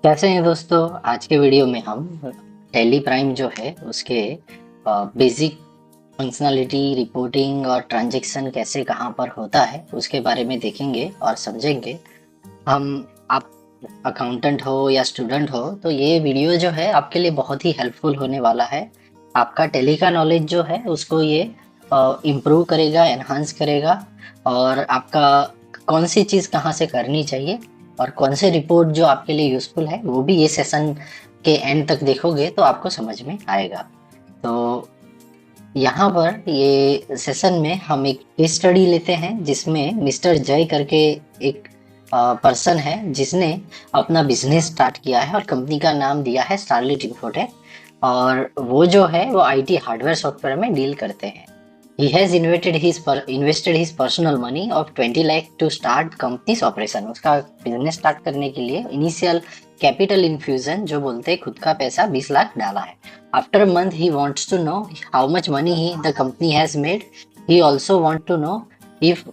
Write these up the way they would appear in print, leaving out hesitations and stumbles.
कैसे हैं दोस्तों। आज के वीडियो में हम टैली प्राइम जो है उसके बेसिक फंक्शनलिटी, रिपोर्टिंग और ट्रांजैक्शन कैसे कहाँ पर होता है उसके बारे में देखेंगे और समझेंगे। हम आप अकाउंटेंट हो या स्टूडेंट हो तो ये वीडियो जो है आपके लिए बहुत ही हेल्पफुल होने वाला है। आपका टैली का नॉलेज जो है उसको ये इम्प्रूव करेगा, एनहांस करेगा और आपका कौन सी चीज़ कहाँ से करनी चाहिए और कौन से रिपोर्ट जो आपके लिए यूज़फुल है वो भी ये सेशन के एंड तक देखोगे तो आपको समझ में आएगा। तो यहाँ पर ये सेशन में हम एक केस स्टडी लेते हैं जिसमें मिस्टर जय करके एक पर्सन है जिसने अपना बिजनेस स्टार्ट किया है और कंपनी का नाम दिया है स्टारलिट इंफोटेक। और वो जो है वो आईटी हार्डवेयर सॉफ्टवेयर में डील करते हैं। He has invested his personal money of 20 lakh to start company's operation। उसका बिजनेस स्टार्ट करने के लिए इनिशियल कैपिटल इन्फ्यूजन जो बोलते हैं खुद का पैसा 20 लाख डाला है। After month he wants to know how much money he the company has made. He also want to know if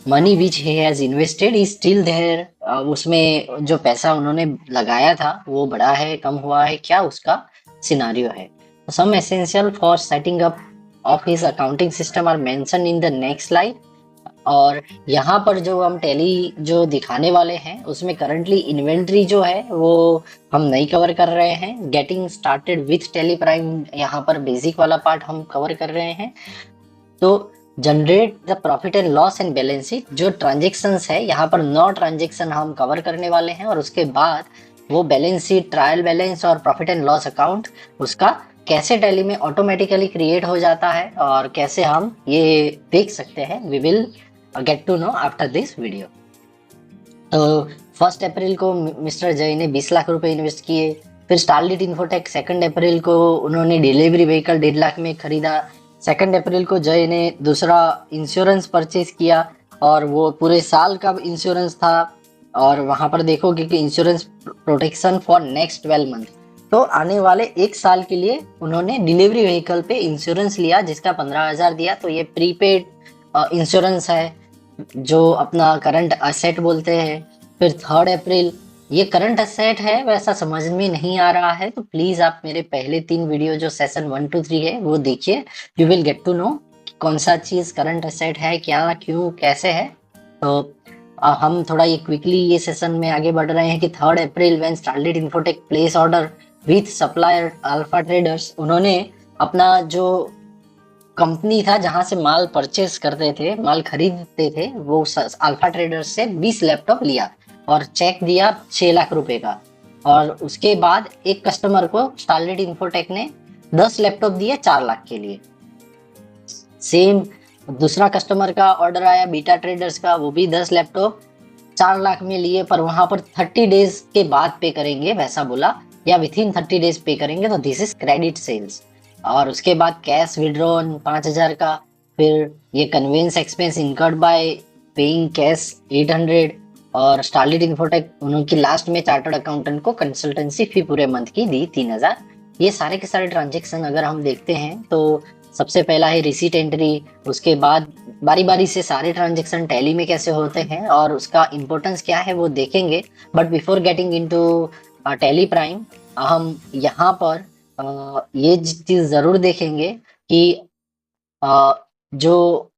money which he has invested is still there. उसमें जो पैसा उन्होंने लगाया था वो बढ़ा है, कम हुआ है, क्या उसका सिनारियो है। Some essential for setting up of his accounting system are mention in the next slide. और यहाँ पर जो हम टैली जो दिखाने वाले हैं उसमें करंटली इन्वेंट्री जो है वो हम नहीं कवर कर रहे हैं। Getting started with tally prime यहाँ पर बेसिक वाला पार्ट हम कवर कर रहे हैं। तो generate the profit and loss and balance sheet जो ट्रांजेक्शन्स है यहाँ पर 9 ट्रांजेक्शन हम कवर करने वाले हैं और उसके बाद वो बैलेंस शीट, ट्रायल बैलेंस और प्रॉफिट एंड लॉस अकाउंट उसका कैसे टैली में ऑटोमेटिकली क्रिएट हो जाता है और कैसे हम ये देख सकते हैं, we will get to know after this video. तो 1 अप्रैल को मिस्टर जय ने 20 लाख रुपए इन्वेस्ट किए। फिर स्टारलिट इन्फोटेक 2 अप्रैल को उन्होंने डिलीवरी व्हीकल 1.5 लाख में खरीदा। 2 अप्रैल को जय ने दूसरा इंश्योरेंस परचेज किया और वो पूरे साल का इंश्योरेंस था। और वहां पर देखोगे कि insurance protection for next 12 month, तो आने वाले 1 साल के लिए उन्होंने डिलीवरी व्हीकल पे इंश्योरेंस लिया जिसका 15,000 दिया। तो ये प्रीपेड इंश्योरेंस है जो अपना करंट असेट बोलते हैं। फिर 3 अप्रैल ये करंट असेट है वैसा समझ में नहीं आ रहा है तो प्लीज आप मेरे पहले 3 वीडियो जो सेशन 1 2 3 है वो देखिए। You will get to know कौन सा चीज करंट असेट है, क्या, क्यों, कैसे है। तो हम थोड़ा ये क्विकली ये सेशन में आगे बढ़ रहे हैं कि 3 April when Starlit Infotech place order with supplier Alpha Traders, उन्होंने अपना जो कंपनी था जहां से माल परचेस करते थे, माल खरीदते थे, वो अल्फा ट्रेडर्स से 20 लैपटॉप लिया और चेक दिया 6 लाख रुपए का। और उसके बाद एक कस्टमर को स्टारलिट इंफोटेक ने 10 लैपटॉप दिए 4 लाख के लिए। सेम दूसरा कस्टमर का ऑर्डर आया बीटा ट्रेडर्स का, वो भी 10 लैपटॉप 4 लाख में लिए, पर वहां पर 30 डेज के बाद पे करेंगे वैसा बोला, या विथ इन 30 डेज पे करेंगे। तो दिस इज क्रेडिट सेल्स। और उसके बाद कैश विड्रॉन 5,000 का। फिर ये conveyance expense incurred by paying cash 800। और स्टारलिट इंफोटेक उनकी लास्ट में चार्टर्ड अकाउंटेंट को कंसल्टेंसी फी पूरे मंथ की दी 3,000। ये सारे के सारे ट्रांजेक्शन अगर हम देखते हैं तो सबसे पहला है रिसीट एंट्री। उसके बाद बारी बारी से सारे ट्रांजेक्शन टैली में कैसे होते हैं और उसका इम्पोर्टेंस क्या है वो देखेंगे। But before getting into tally prime हम यहाँ पर ये चीज जरूर देखेंगे कि जो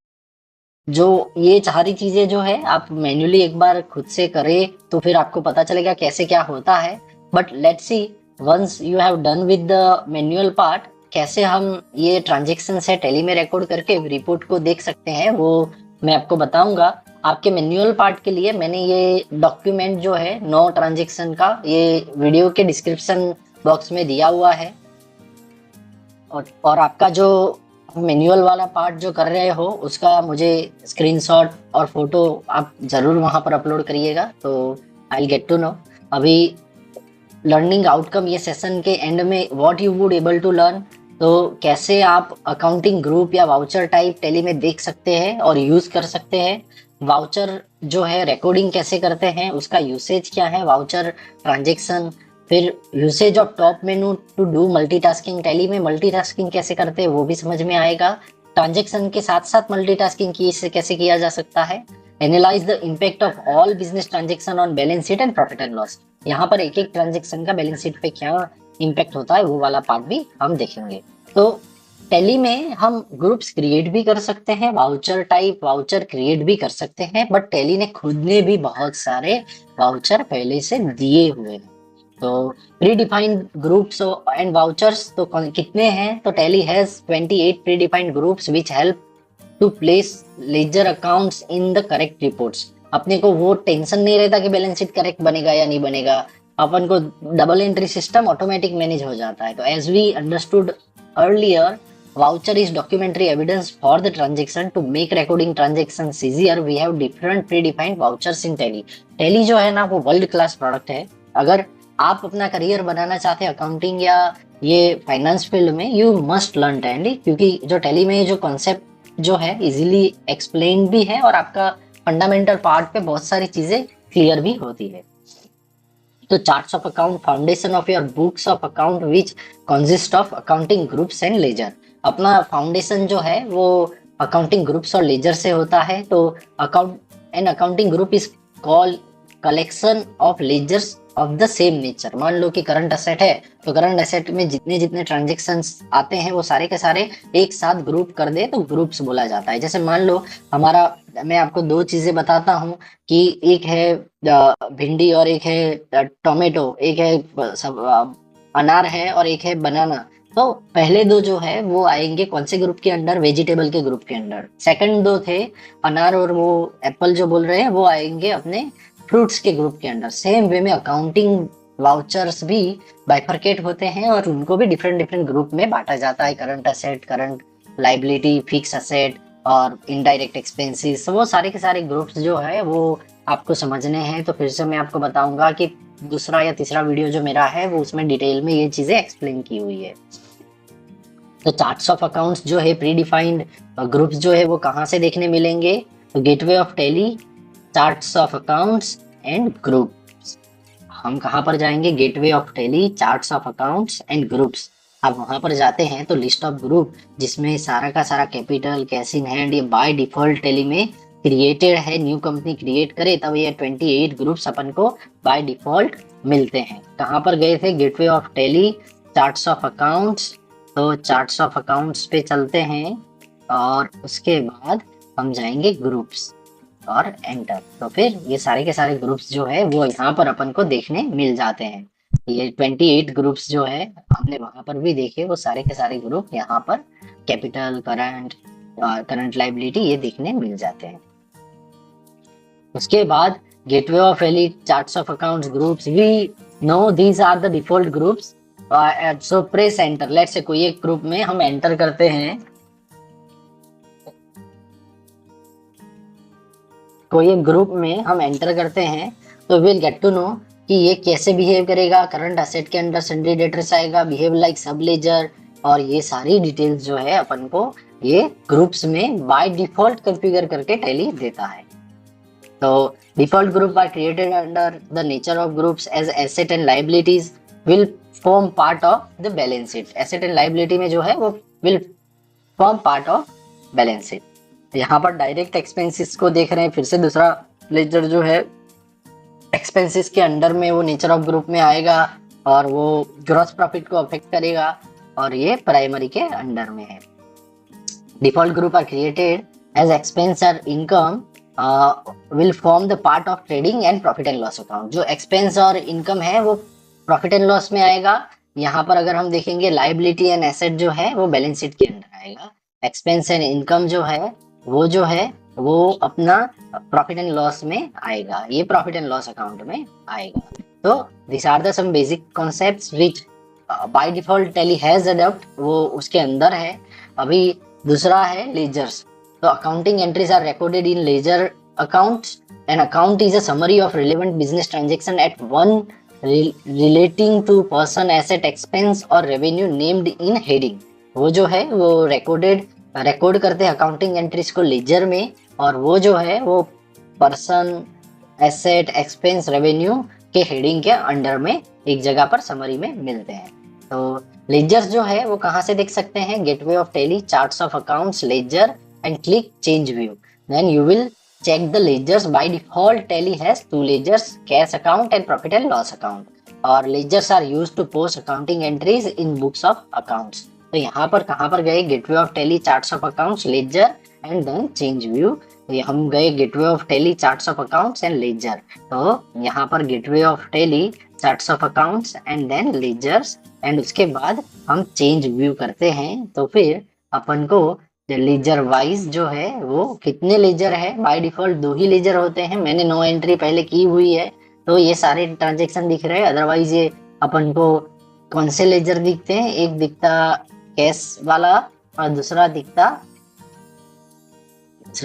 जो ये सारी चीजें जो है आप मैन्युअली एक बार खुद से करें तो फिर आपको पता चलेगा कैसे क्या होता है। But let's see once you have done with the manual part कैसे हम ये ट्रांजेक्शन है टैली में रिकॉर्ड करके रिपोर्ट को देख सकते हैं वो मैं आपको बताऊंगा। आपके मैन्युअल पार्ट के लिए मैंने ये डॉक्यूमेंट जो है 9 ट्रांजेक्शन का ये वीडियो के डिस्क्रिप्शन बॉक्स में दिया हुआ है। और आपका जो मैनुअल वाला पार्ट जो कर रहे हो उसका मुझे स्क्रीनशॉट और फोटो आप जरूर वहां पर अपलोड करिएगा तो I will get to know. अभी लर्निंग आउटकम ये सेशन के एंड में what you would able to learn, तो कैसे आप अकाउंटिंग ग्रुप या वाउचर टाइप टैली में देख सकते हैं और यूज कर सकते हैं। वाउचर जो है रिकॉर्डिंग कैसे करते हैं, उसका यूसेज क्या है, वाउचर ट्रांजेक्शन। फिर usage of top menu to do multitasking, Tally में मल्टीटास्किंग कैसे करते हैं वो भी समझ में आएगा। ट्रांजेक्शन के साथ साथ मल्टीटास्किंग कैसे किया जा सकता है। Analyse the impact of all business transaction on balance sheet and profit and loss. यहाँ पर एक एक ट्रांजेक्शन का बैलेंस शीट पे क्या इम्पैक्ट होता है वो वाला पार्ट भी हम देखेंगे। तो टैली में हम ग्रुप्स क्रिएट भी कर सकते हैं, वाउचर टाइप वाउचर क्रिएट भी कर सकते हैं, बट टैली ने खुद ने भी बहुत सारे वाउचर पहले से दिए हुए हैं। तो predefined groups and vouchers तो कितने हैं, तो Tally has 28 predefined groups which help to place ledger accounts in the correct reports. अपने को वो टेंशन नहीं रहता कि बैलेंस शीट करेक्ट बनेगा या नहीं बनेगा, अपन को double entry system automatic manage हो जाता है। तो as we understood earlier, voucher is documentary evidence for the transaction. To make recording transactions easier, we have different predefined vouchers in Tally. Tally जो है ना वो वर्ल्ड क्लास प्रोडक्ट है। अगर आप अपना करियर बनाना चाहते हैं अकाउंटिंग या ये फाइनेंस फील्ड में, यू मस्ट लर्न टैली, क्योंकि जो टैली में जो कॉन्सेप्ट जो है इजीली एक्सप्लेन भी है और आपका फंडामेंटल पार्ट पे बहुत सारी चीजें क्लियर भी होती है। तो charts of account, foundation of your books of account which consist of accounting groups and ledger. अपना फाउंडेशन जो है वो अकाउंटिंग ग्रुप्स और लेजर से होता है। तो accounting group is called collection of ledgers of the same nature. मान लो कि करंट असेट है, तो करंट असेट में जितने जितने ट्रांजेक्शन्स आते हैं वो सारे के सारे एक साथ ग्रुप कर दे तो ग्रुप्स बोला जाता है। जैसे मान लो हमारा, मैं आपको दो चीजें बताता हूँ कि एक है भिंडी और एक है टोमेटो, एक है अनार है और एक है बनाना। तो पहले दो जो है वो आएंगे कौन से ग्रुप के अंडर, वेजिटेबल के ग्रुप के अंडर। सेकंड दो थे अनार और वो एप्पल जो बोल रहे हैं वो आएंगे अपने फ्रूट्स के ग्रुप के अंडर। सेम वे में अकाउंटिंग वाउचर्स भी बाइफरकेट होते हैं और उनको भी डिफरेंट डिफरेंट ग्रुप में बांटा जाता है। Current asset, current liability, fix asset और इनडायरेक्ट एक्सपेंसेस, वो सारे के सारे ग्रुप्स जो है वो आपको समझने हैं। तो फिर से मैं आपको बताऊंगा कि दूसरा या तीसरा वीडियो जो मेरा है वो उसमें डिटेल में ये चीजें एक्सप्लेन की हुई है। तो चार्ट्स ऑफ अकाउंट्स जो है प्री डिफाइंड ग्रुप्स जो है वो कहाँ से देखने मिलेंगे, तो gateway of Tally, charts of accounts and groups. हम कहाँ पर जाएंगे, gateway of Tally, charts of accounts and groups. आप वहां पर जाते हैं तो लिस्ट ऑफ ग्रुप जिसमें सारा का सारा कैपिटल, कैश इन हैंड, ये बाय डिफॉल्ट टैली में क्रिएटेड है। न्यू कंपनी क्रिएट करे तब ये 28 ग्रुप्स अपन को बाय डिफॉल्ट मिलते हैं। कहाँ पर गए थे, gateway of Tally, charts of accounts. तो चार्ट्स ऑफ अकाउंट्स पे चलते हैं और उसके बाद हम जाएंगे ग्रुप्स और एंटर। तो फिर ये सारे के सारे ग्रुप्स जो है वो यहाँ पर अपन को देखने मिल जाते हैं। ये 28 ग्रुप्स जो है हमने वहां पर भी देखे, वो सारे के सारे ग्रुप यहाँ पर कैपिटल, करंट लाइबिलिटी ये देखने मिल जाते हैं। उसके बाद gateway of Tally, charts of accounts, groups, we know these are the default groups. So press enter. Let's say कोई एक ग्रुप में हम एंटर करते हैं, कोई एक ग्रुप में हम एंटर करते हैं तो विल गेट टू नो कि ये कैसे बिहेव करेगा। करंट असेट के अंडर सन्ड्री डेटर्स आएगा, बिहेव लाइक सब लेजर, और ये सारी डिटेल्स जो है अपन को ये ग्रुप्स में बाय डिफॉल्ट कॉन्फ़िगर करके टैली देता है। तो default group are created under the nature of groups as asset and liabilities will form part of the balance sheet. Asset and liability में जो है वो will form part of balance sheet. यहाँ पर डायरेक्ट एक्सपेंसेस को देख रहे हैं, फिर से दूसरा लेजर जो है एक्सपेंसेस के अंडर में वो नेचर ऑफ ग्रुप में आएगा और वो ग्रॉस प्रॉफिट को अफेक्ट करेगा और ये प्राइमरी के अंडर में है। Default group are created as expense और income will form the part of trading and profit and loss account. जो एक्सपेंस और इनकम है वो प्रॉफिट एंड लॉस में आएगा। यहाँ पर अगर हम देखेंगे लाइबिलिटी एंड एसेट जो है वो बैलेंस शीट के अंदर आएगा। एक्सपेंस एंड इनकम जो है वो अपना प्रॉफिट एंड लॉस में आएगा, ये प्रॉफिट एंड लॉस अकाउंट में आएगा। तो this are the some basic concepts which by default Tally has adopt, वो उसके अंदर है। अभी दूसरा है लेजर्स। तो accounting entries are recorded in ledger accounts. An account is a summary of relevant business transaction at one relating to person, asset, expense और revenue named in heading. वो जो है वो रिकॉर्ड करते हैं अकाउंटिंग एंट्रीज को laser में, और वो जो है वो पर्सन, एसेट, एक्सपेंस, रेवेन्यू के हेडिंग के अंडर में एक जगह पर समरी में मिलते हैं। तो लेजर्स जो है वो कहाँ से देख सकते हैं, gateway of Tally, charts of accounts, ledger and click change view. Then you will check the ledgers. By default, Tally has two ledgers, cash account and profit and loss account. और ledgers are used to post accounting entries in books of accounts. तो यहाँ पर कहाँ पर गए? Gateway of Tally, charts of accounts, ledger and then change view. तो हम गए gateway of Tally, charts of accounts and ledger. तो यहाँ पर gateway of Tally, charts of accounts and then ledgers, and उसके बाद हम चेंज व्यू करते हैं। तो फिर अपन को लेजर वाइज जो है वो कितने लेजर है? बाय डिफॉल्ट दो ही लेजर होते हैं। मैंने नो एंट्री पहले की हुई है तो ये सारे ट्रांजेक्शन दिख रहे हैं। अदरवाइज ये अपन को कौन से लेजर दिखते हैं? एक दिखता कैश वाला और दूसरा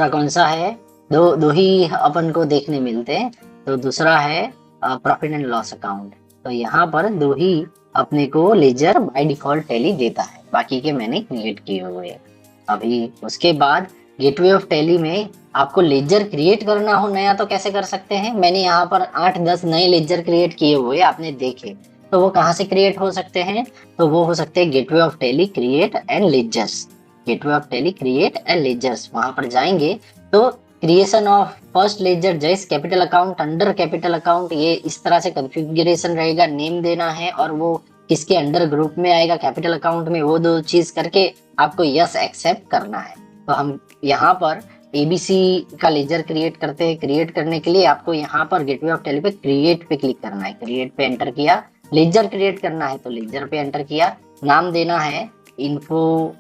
कौन सा है? दो ही अपन को देखने मिलते हैं। तो दूसरा है प्रॉफिट एंड लॉस अकाउंट। तो यहाँ पर दो ही अपने को लेजर बाय डिफॉल्ट टैली देता है, बाकी के मैंने क्रिएट किए हुए हैं। अभी उसके बाद गेटवे ऑफ टैली में आपको लेजर क्रिएट करना हो नया तो कैसे कर सकते हैं? मैंने यहाँ पर 8-10 नए लेजर क्रिएट किए हुए आपने देखे। तो वो कहाँ से क्रिएट हो सकते हैं? तो वो हो सकते हैं gateway of Tally create and ledgers. Gateway of Tally create and ledgers, वहां पर जाएंगे तो क्रिएशन ऑफ फर्स्ट लेजर जैस capital account under capital account, ये इस तरह से कॉन्फ़िगरेशन रहेगा। नेम देना है और वो किसके अंडर ग्रुप में आएगा, कैपिटल अकाउंट में, वो दो चीज करके आपको यस एक्सेप्ट करना है। तो हम यहाँ पर एबीसी का लेजर क्रिएट करते हैं। क्रिएट करने के लिए आपको यहाँ पर गेटवे ऑफ टैली पे क्रिएट पे क्लिक करना है। क्रिएट पे एंटर किया, लेजर क्रिएट करना है तो लेजर पे एंटर किया। नाम देना है इन्फो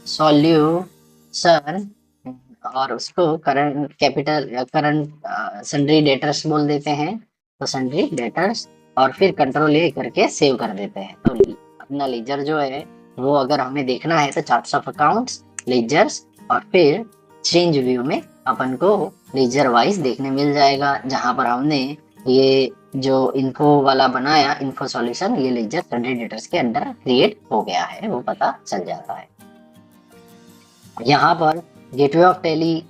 सॉल्यूशन और उसको करंट सन्ड्री डेटर्स बोल देते हैं। तो सन्ड्री डेटर्स और फिर कंट्रोल ए करके सेव कर देते हैं। तो अपना लेजर जो है वो अगर हमें देखना है तो चार्ट्स ऑफ अकाउंट्स, लेजर्स और फिर चेंज व्यू में अपन को लेजर वाइज देखने मिल जाएगा। जहां पर हमने ये जो इन्फो वाला बनाया, इन्फो सॉल्यूशन, ये लेजर सन्ड्री डेटर्स के अंदर क्रिएट हो गया है, वो पता चल जाता है। यहाँ पर gateway of Tally,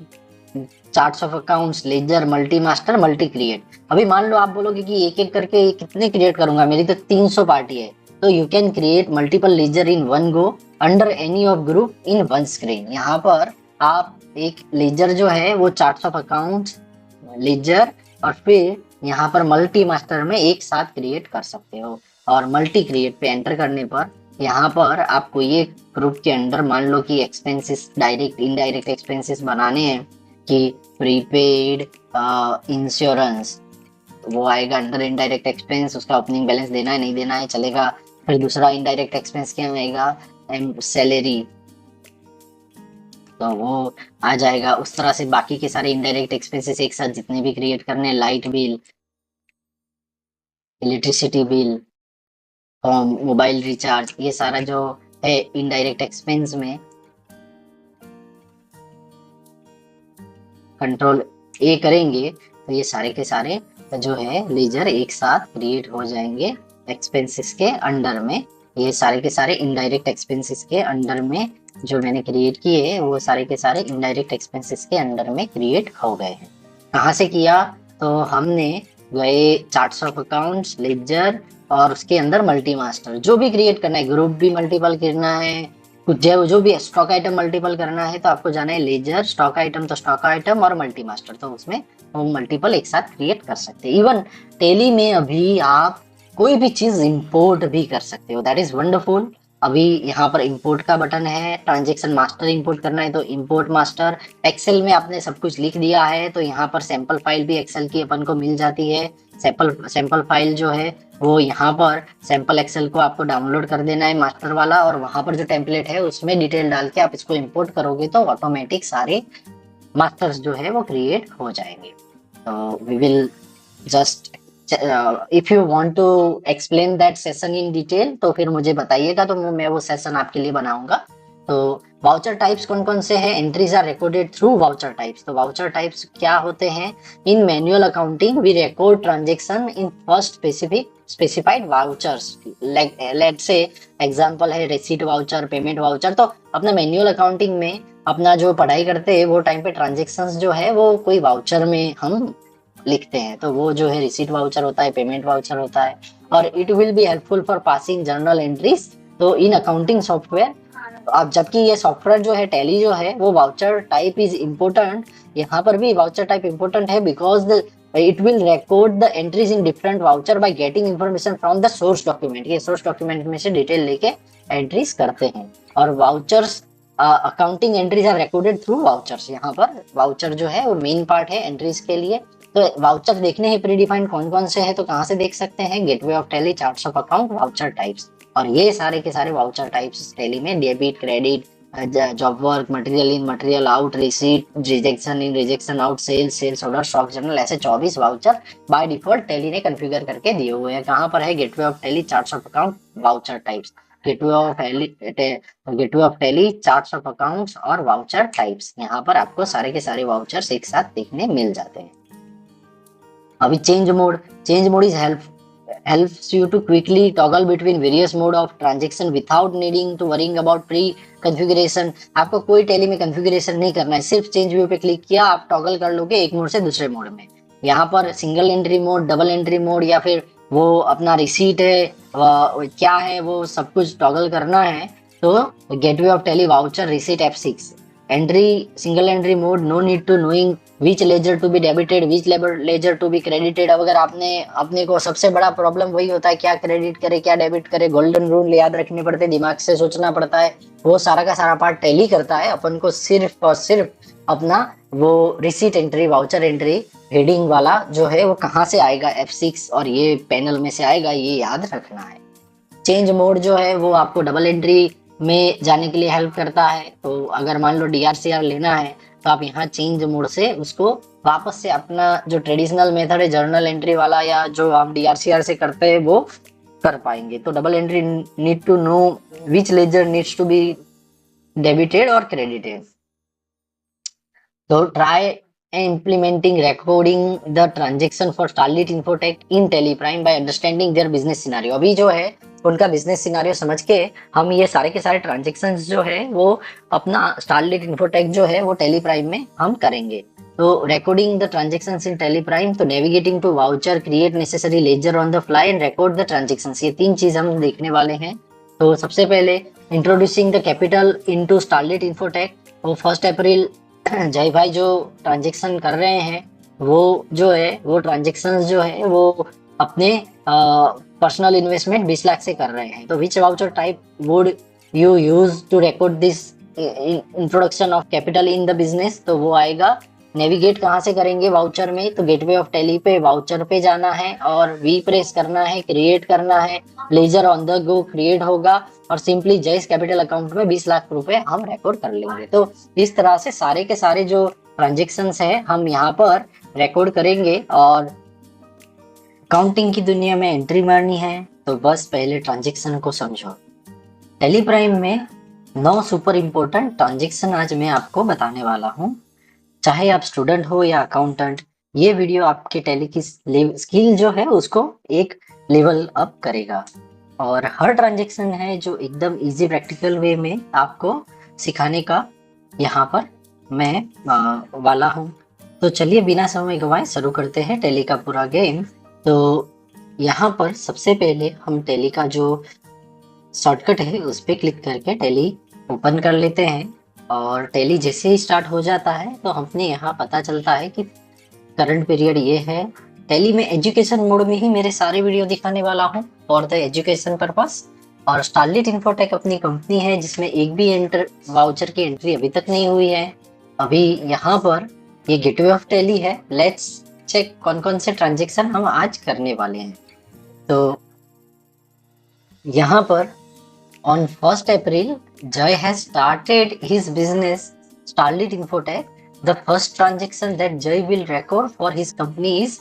charts of accounts, ledger, multi master, multi create. अभी मान लो आप बोलोगे कि एक एक करके कितने क्रिएट करूंगा, मेरी तो 300 पार्टी है। तो you can create multiple ledger in one go under any of group in one screen. यहाँ पर आप एक लेजर जो है वो चार्ट्स ऑफ अकाउंट्स, लेजर और फिर यहाँ पर मल्टी मास्टर में एक साथ क्रिएट कर सकते हो। और मल्टी क्रिएट पे एंटर करने पर यहाँ पर आपको ये ग्रुप के अंदर मान लो कि एक्सपेंसेस, डायरेक्ट इनडायरेक्ट एक्सपेंसेस बनाने हैं कि प्रीपेड इंश्योरेंस, वो आएगा अंडर इनडायरेक्ट एक्सपेंस। उसका ओपनिंग बैलेंस देना है नहीं देना है चलेगा। फिर दूसरा इनडायरेक्ट एक्सपेंस क्या आएगा? सैलरी, तो वो आ जाएगा। उस तरह से बाकी के सारे इनडायरेक्ट एक्सपेंसेस एक साथ जितने भी क्रिएट करने, light bill, electricity bill, mobile recharge, ये सारा जो है इनडायरेक्ट एक्सपेंस में कंट्रोल ए करेंगे तो ये सारे के सारे जो है लेजर एक साथ क्रिएट हो जाएंगे एक्सपेंसेस के अंडर में। ये सारे के सारे इनडायरेक्ट एक्सपेंसेस के अंडर में जो मैंने क्रिएट किए वो सारे के सारे इनडायरेक्ट एक्सपेंसेस के अंडर में क्रिएट हो गए हैं। कहाँ से किया? तो हमने गए चार्ट्स ऑफ अकाउंट्स, लेजर और उसके अंदर मल्टी मास्टर, जो भी क्रिएट करना है, ग्रुप भी मल्टीपल करना है, कुछ जो भी स्टॉक आइटम मल्टीपल करना है तो आपको जाना है लेजर, स्टॉक आइटम तो स्टॉक आइटम और मल्टी मास्टर, तो उसमें वो मल्टीपल एक साथ क्रिएट कर सकते हैं। इवन टैली में अभी आप कोई भी चीज इंपोर्ट भी कर सकते हो, दैट इज वंडरफुल। अभी यहाँ पर इंपोर्ट का बटन है, ट्रांजेक्शन मास्टर इंपोर्ट करना है तो इंपोर्ट मास्टर। एक्सेल में आपने सब कुछ लिख दिया है तो यहाँ पर सैंपल फाइल भी एक्सेल की अपन को मिल जाती है। सैंपल फाइल जो है वो यहाँ पर सैंपल एक्सेल को आपको डाउनलोड कर देना है मास्टर वाला, और वहां पर जो टेम्पलेट है उसमें डिटेल डाल के आप इसको इंपोर्ट करोगे तो ऑटोमेटिक सारे मास्टर्स जो है वो क्रिएट हो जाएंगे। तो we will just if you want to explain that session in detail तो फिर मुझे बताइएगा, तो मैं वो सेशन आपके लिए बनाऊंगा। तो वाउचर टाइप्स कौन कौन से हैं? Entries are recorded through voucher types. तो वाउचर टाइप्स क्या होते हैं? In manual accounting we record transaction in first specified vouchers. Let's say example है रिसीट वाउचर, पेमेंट वाउचर। तो अपना मैनुअल अकाउंटिंग में अपना जो पढ़ाई करते हैं वो टाइम पे ट्रांजेक्शंस जो है वो कोई वाउचर में हम लिखते हैं, तो वो जो है रिसीट वाउचर होता है, पेमेंट वाउचर होता है। और it will be helpful for passing journal entries तो इन अकाउंटिंग सॉफ्टवेयर। अब जबकि ये सॉफ्टवेयर जो है टैली जो है वो वाउचर टाइप इज इम्पोर्टेंट यहाँ पर भी वाउचर टाइप इंपॉर्टेंट है because the it will record the entries in different voucher by getting information from the source document. ये सोर्स डॉक्यूमेंट में से डिटेल लेके एंट्रीज करते हैं। और vouchers accounting entries are recorded through vouchers. यहाँ पर वाउचर जो है वो मेन पार्ट है एंट्रीज के लिए। तो वाउचर देखने हैं प्री डिफाइंड कौन कौन से हैं, तो कहाँ से देख सकते हैं, gateway of Tally, charts of account, voucher types. और ये सारे के सारे वाउचर टाइप्स टैली में debit, credit, job work, material in, material out, receipt, rejection in, rejection out, sales, sales order, stock journal, ऐसे 24 वाउचर बाय डिफॉल्ट टैली ने configure करके दिए हुए हैं। कहाँ पर है, gateway of Tally, charts of account, voucher types. Gateway of Tally, charts of accounts और वाउचर टाइप्स। यहाँ पर आपको सारे के सारे वाउचर्स एक साथ देखने मिल जाते हैं। अभी change mode is helps you to quickly toggle between various mode of transaction without needing to worrying about pre-configuration। आपको कोई टैली में कॉन्फ़िगरेशन नहीं करना है, सिर्फ चेंज व्यू पे क्लिक किया, आप टॉगल कर लोगे एक मोड से दूसरे मोड में। यहाँ पर single entry mode, double entry mode, या फिर वो अपना रिसीट है क्या है वो सब कुछ टॉगल करना है। तो gateway of Tally voucher receipt F6 entry single entry mode, no need to knowing which ledger to be debited, which ledger to be credited. अगर आपने अपने को सबसे बड़ा प्रॉब्लम वही होता है क्या क्रेडिट करे क्या डेबिट करे, गोल्डन रूल याद रखने पड़ते, दिमाग से सोचना पड़ता है, वो सारा का सारा पार्ट टैली करता है। अपन को सिर्फ और सिर्फ अपना वो receipt entry, voucher entry heading वाला जो है वो कहाँ से आएगा, F6 और ये पैनल में से आएगा, ये याद रखना है। चेंज मोड जो है वो आपको डबल एंट्री में जाने के लिए हेल्प करता है। तो अगर मान लो DRCR लेना है तो आप यहाँ चेंज मोड से उसको वापस से अपना जो ट्रेडिशनल मेथड है जर्नल एंट्री वाला या जो हम DRCR से करते हैं वो कर पाएंगे। तो double entry need to know which ledger needs to be debited और क्रेडिटेड। तो try implementing recording the transaction for Starlit Infotech in Teleprime by understanding their business scenario। अभी जो है उनका बिजनेस सिनारियो समझ के हम ये सारे के सारे ट्रांजेक्शन्स जो है वो अपना स्टारलिट इन्फोटेक जो है वो टेलीप्राइम में हम करेंगे। तो recording the transactions in TallyPrime, तो navigating to voucher, create necessary ledger on the fly and record the transactions, ये तीन चीज हम देखने वाले हैं। तो सबसे पहले introducing the capital into starlit infotech. वो 1 अप्रैल जय भाई जो ट्रांजेक्शन कर रहे हैं वो जो है वो ट्रांजेक्शन जो है वो अपने पर्सनल इन्वेस्टमेंट 20 लाख से कर रहे हैं। तो which voucher type would you use to record this introduction of capital in the business, तो वो आएगा नेविगेट कहाँ से करेंगे वाउचर में, तो गेटवे ऑफ टैली पे वाउचर पे जाना है और वी प्रेस करना है, क्रिएट करना है, ledger on the go create होगा और सिंपली जयस कैपिटल अकाउंट में 20 लाख रुपए हम रिकॉर्ड कर लेंगे। तो इस तरह से सारे के सारे जो ट्रांजेक्शन्स है हम यहाँ पर रिकॉर्ड करेंगे। और अकाउंटिंग की दुनिया में एंट्री मारनी है तो बस पहले ट्रांजेक्शन को समझो। टेलीप्राइम में 9 सुपर इंपोर्टेंट ट्रांजेक्शन आज मैं आपको बताने वाला हूँ। चाहे आप स्टूडेंट हो या अकाउंटेंट, ये वीडियो आपके टैली की स्किल जो है उसको एक लेवल अप करेगा। और हर ट्रांजेक्शन है जो एकदम इजी प्रैक्टिकल वे में आपको सिखाने का यहाँ पर मैं वाला हूँ। तो चलिए बिना समय गवाए शुरू करते हैं टैली का पूरा गेम। तो यहाँ पर सबसे पहले हम टैली का जो शॉर्टकट है उस पर क्लिक करके टैली ओपन कर लेते हैं। और टैली जैसे ही स्टार्ट हो जाता है तो हमने यहाँ पता चलता है कि करंट पीरियड ये है। टैली में एजुकेशन मोड में ही मेरे सारे वीडियो दिखाने वाला हूँ फॉर द एजुकेशन पर्पस। और स्टारलिट इन्फोटेक अपनी कंपनी है जिसमें एक भी वाउचर की एंट्री अभी तक नहीं हुई है। अभी यहाँ पर ये गेटवे ऑफ टैली है। लेट्स चेक कौन कौन से ट्रांजेक्शन हम आज करने वाले हैं। तो यहाँ पर on 1st April, Jay has started his business Starlit Infotech. The first transaction that Jay will record for his company is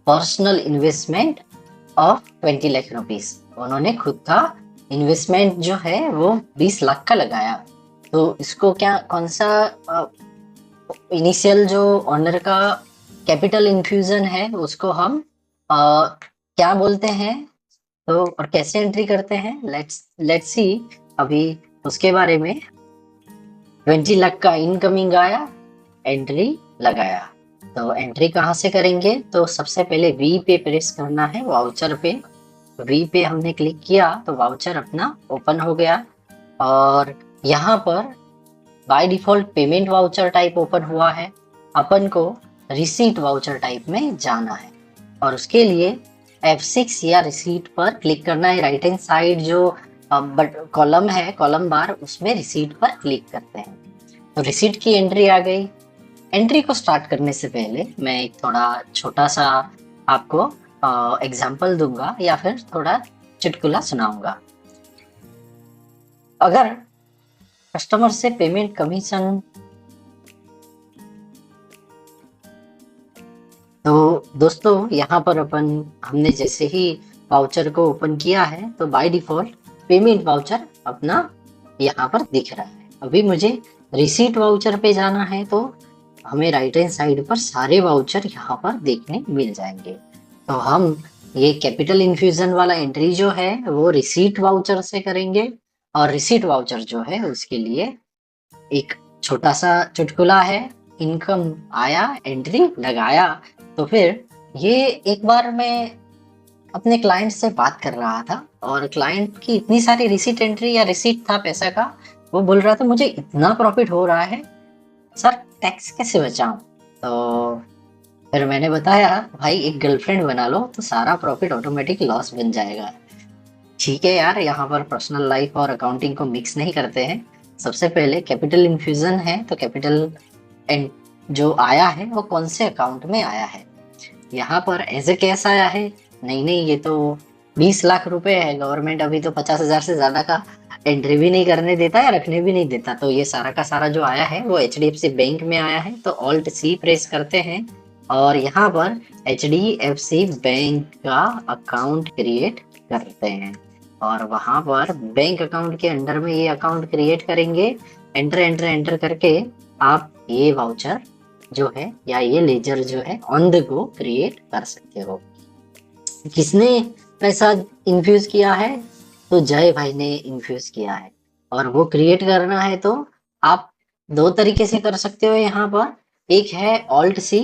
personal investment of 20 lakh rupees। उन्होंने खुद का इन्वेस्टमेंट जो है वो 20 लाख का लगाया। तो इसको क्या कौन सा इनिशियल जो ऑनर का कैपिटल इन्फ्यूजन है उसको हम क्या बोलते हैं, तो और कैसे एंट्री करते हैं, लेट्स सी अभी उसके बारे में। 20 लाख का इनकमिंग आया, एंट्री लगाया। तो एंट्री कहाँ से करेंगे, तो सबसे पहले वी पे प्रेस करना है, वाउचर पे। वी पे हमने क्लिक किया तो वाउचर अपना ओपन हो गया। और यहाँ पर by default payment voucher type open हुआ है। अपन को रिसीट वाउचर टाइप में जाना है और उसके लिए F6 या रिसीट पर क्लिक करना है। राइट हैंड साइड जो कॉलम है, कॉलम बार, उसमें रिसीट पर क्लिक करते हैं तो रिसीट की एंट्री आ गई। एंट्री को स्टार्ट करने से पहले मैं एक थोड़ा छोटा सा आपको एग्जाम्पल दूंगा या फिर थोड़ा चुटकुला सुनाऊंगा। अगर कस्टमर से पेमेंट कमीशन, तो दोस्तों यहाँ पर हमने जैसे ही वाउचर को ओपन किया है तो बाय डिफॉल्ट पेमेंट वाउचर अपना यहाँ पर दिख रहा है। अभी मुझे रिसीट वाउचर पे जाना है तो हमें राइट हैंड साइड पर सारे वाउचर यहाँ पर देखने मिल जाएंगे। तो हम ये कैपिटल इन्फ्यूजन वाला एंट्री जो है वो रिसीट वाउचर से करेंगे और रिसीट वाउचर जो है उसके लिए एक छोटा सा चुटकुला है। इनकम आया, एंट्री लगाया। तो फिर ये एक बार मैं अपने क्लाइंट से बात कर रहा था और क्लाइंट की इतनी सारी रिसीट एंट्री या रिसीट था पैसा का, वो बोल रहा था मुझे इतना प्रॉफिट हो रहा है सर, टैक्स कैसे बचाऊं। तो फिर मैंने बताया भाई एक गर्लफ्रेंड बना लो तो सारा प्रॉफिट ऑटोमेटिक लॉस बन जाएगा। ठीक है यार, यहाँ पर पर्सनल लाइफ और अकाउंटिंग को मिक्स नहीं करते हैं। सबसे पहले कैपिटल इन्फ्यूजन है तो कैपिटल एंड जो आया है वो कौन से अकाउंट में आया है। यहाँ पर एज ए कैश आया है, नहीं ये तो 20 लाख रुपए है। गवर्नमेंट अभी तो 50,000 से ज्यादा का एंट्री भी नहीं करने देता या रखने भी नहीं देता। तो ये सारा का सारा जो आया है वो HDFC बैंक में आया है। तो ऑल्ट C प्रेस करते हैं और यहाँ पर HDFC बैंक का अकाउंट क्रिएट करते हैं और वहां पर बैंक अकाउंट के अंडर में ये अकाउंट क्रिएट करेंगे। एंटर एंटर एंटर करके आप ये वाउचर जो है या ये लेजर जो है ऑन द गो क्रिएट कर सकते हो। किसने पैसा इन्फ्यूज किया है? तो जय भाई ने इन्फ्यूज किया है और वो क्रिएट करना है तो आप दो तरीके से कर सकते हो। यहाँ पर एक है ऑल्ट C,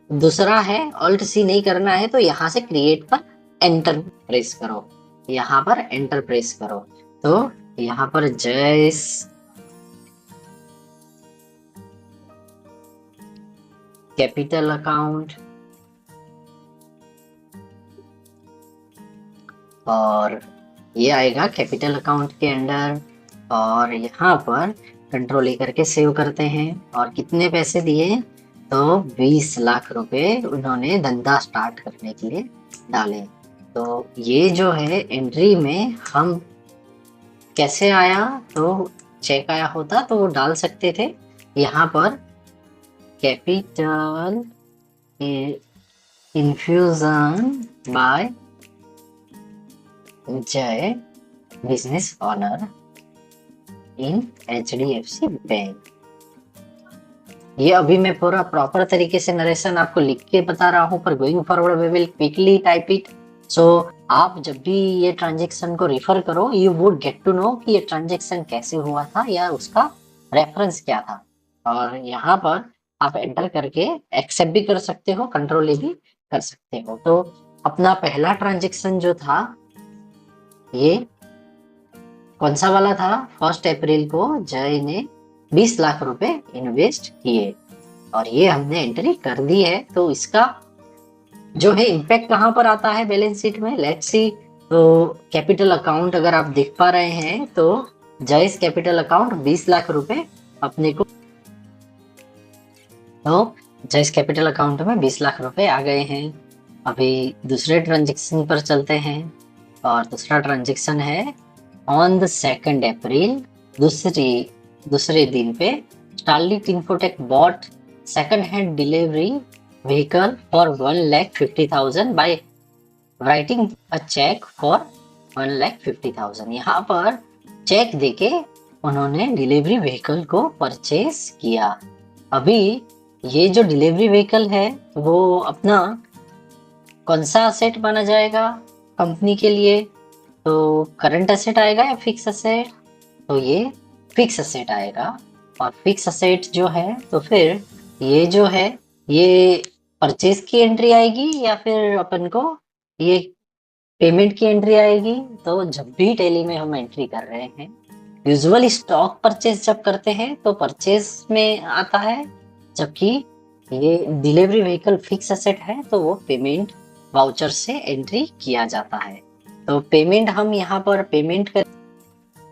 दूसरा है ऑल्ट C नहीं करना है तो यहाँ से क्रिएट पर एंटर प्रेस करो। यहाँ पर एंटर प्रेस करो तो यहाँ पर जय कैपिटल अकाउंट और ये आएगा कैपिटल अकाउंट के अंडर और यहाँ पर कंट्रोल A करके सेव करते हैं। और कितने पैसे दिए? तो 20 लाख रुपए उन्होंने धंधा स्टार्ट करने के लिए डाले। तो ये जो है एंट्री में हम कैसे आया, तो चेक आया होता तो वो डाल सकते थे। यहाँ पर कैपिटल इन्फ्यूजन बाय जय बिजनेस ऑनर इन HDFC बैंक। ये अभी मैं पूरा प्रॉपर तरीके से नरेशन आपको लिख के बता रहा हूँ पर going forward we will quickly type it. So आप जब भी ये ट्रांजेक्शन को रिफर करो you would get to know कि ये ट्रांजेक्शन कैसे हुआ था या उसका रेफरेंस क्या था। और यहाँ पर आप एंटर करके एक्सेप्ट भी कर सकते हो, कंट्रोल A भी कर सकते हो। तो अपना पहला ट्रांजेक्शन जो था ये कौन सा वाला था? 1 अप्रैल को जय ने 20 लाख रुपए इन्वेस्ट किए और ये हमने एंट्री कर दी है। तो इसका जो है इम्पैक्ट कहाँ पर आता है बैलेंस शीट में, लेट्स सी। तो कैपिटल अकाउंट अगर आप देख पा रहे हैं तो जयस कैपिटल अकाउंट 20 लाख रुपए अपने को, तो जयस कैपिटल अकाउंट में 20 लाख रुपए आ गए हैं। अभी दूसरे ट्रांजेक्शन पर चलते हैं और दूसरा ट्रांजेक्शन है ऑन द 2 अप्रैल, दूसरे दिन पे Starlink Infotech bought second hand delivery vehicle for 1,50,000 by writing a cheque for 1,50,000। यहाँ पर चेक देके उन्होंने डिलीवरी व्हीकल को परचेज किया। अभी ये जो डिलीवरी व्हीकल है वो अपना कौन सा असेट माना जाएगा कंपनी के लिए? तो करंट असेट आएगा या फिक्स असेट? तो ये फिक्स असेट आएगा और फिक्स असेट जो है तो फिर ये जो है ये परचेज की एंट्री आएगी या फिर अपन को ये पेमेंट की एंट्री आएगी? तो जब भी टैली में हम एंट्री कर रहे हैं यूजुअली स्टॉक परचेज जब करते हैं तो परचेज में आता है, जबकि ये डिलीवरी व्हीकल फिक्स एसेट है तो वो पेमेंट वाउचर से एंट्री किया जाता है। तो पेमेंट हम यहाँ पर पेमेंट कर,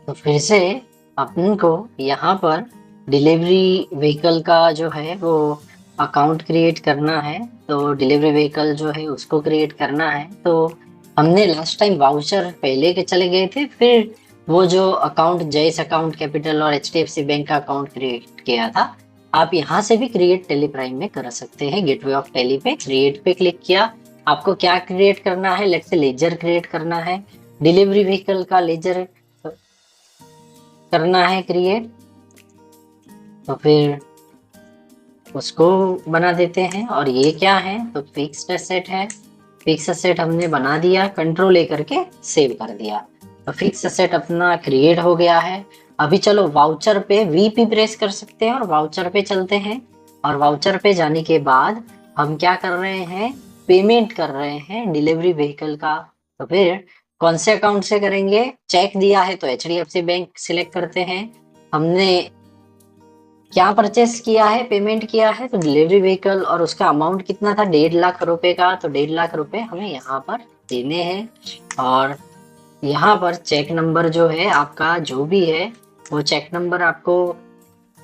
तो फिर से अपन को यहाँ पर डिलीवरी व्हीकल का जो है वो अकाउंट क्रिएट करना है। तो डिलीवरी व्हीकल जो है उसको क्रिएट करना है। तो हमने लास्ट टाइम वाउचर पहले के चले गए थे, फिर वो जो अकाउंट जयस अकाउंट कैपिटल और एचडीएफसी बैंक का अकाउंट क्रिएट किया था, आप यहाँ से भी क्रिएट टेली प्राइम में कर सकते हैं। गेटवे ऑफ टेली पे क्रिएट पे क्लिक किया। आपको क्या क्रिएट करना है, लेट्स से लेजर क्रिएट करना है, डिलीवरी व्हीकल का लेजर करना है क्रिएट। तो फिर उसको बना देते हैं। और ये क्या है, तो फिक्स्ड एसेट है। फिक्स एसेट हमने बना दिया, कंट्रोल ए करके सेव कर दिया। तो फिक्स एसेट अपना क्रिएट हो गया है। अभी चलो वाउचर पे वीपी प्रेस कर सकते हैं और वाउचर पे चलते हैं। और वाउचर पे जाने के बाद हम क्या कर रहे हैं, पेमेंट कर रहे हैं डिलीवरी व्हीकल का। तो फिर कौन से अकाउंट से करेंगे, चेक दिया है तो एचडीएफसी बैंक सिलेक्ट करते हैं। हमने क्या परचेस किया है, पेमेंट किया है, तो डिलीवरी व्हीकल, और उसका अमाउंट कितना था, 1.5 लाख रुपए का। तो 1.5 लाख रुपए हमें यहाँ पर देने हैं। और यहाँ पर चेक नंबर जो है आपका जो भी है वो चेक नंबर आपको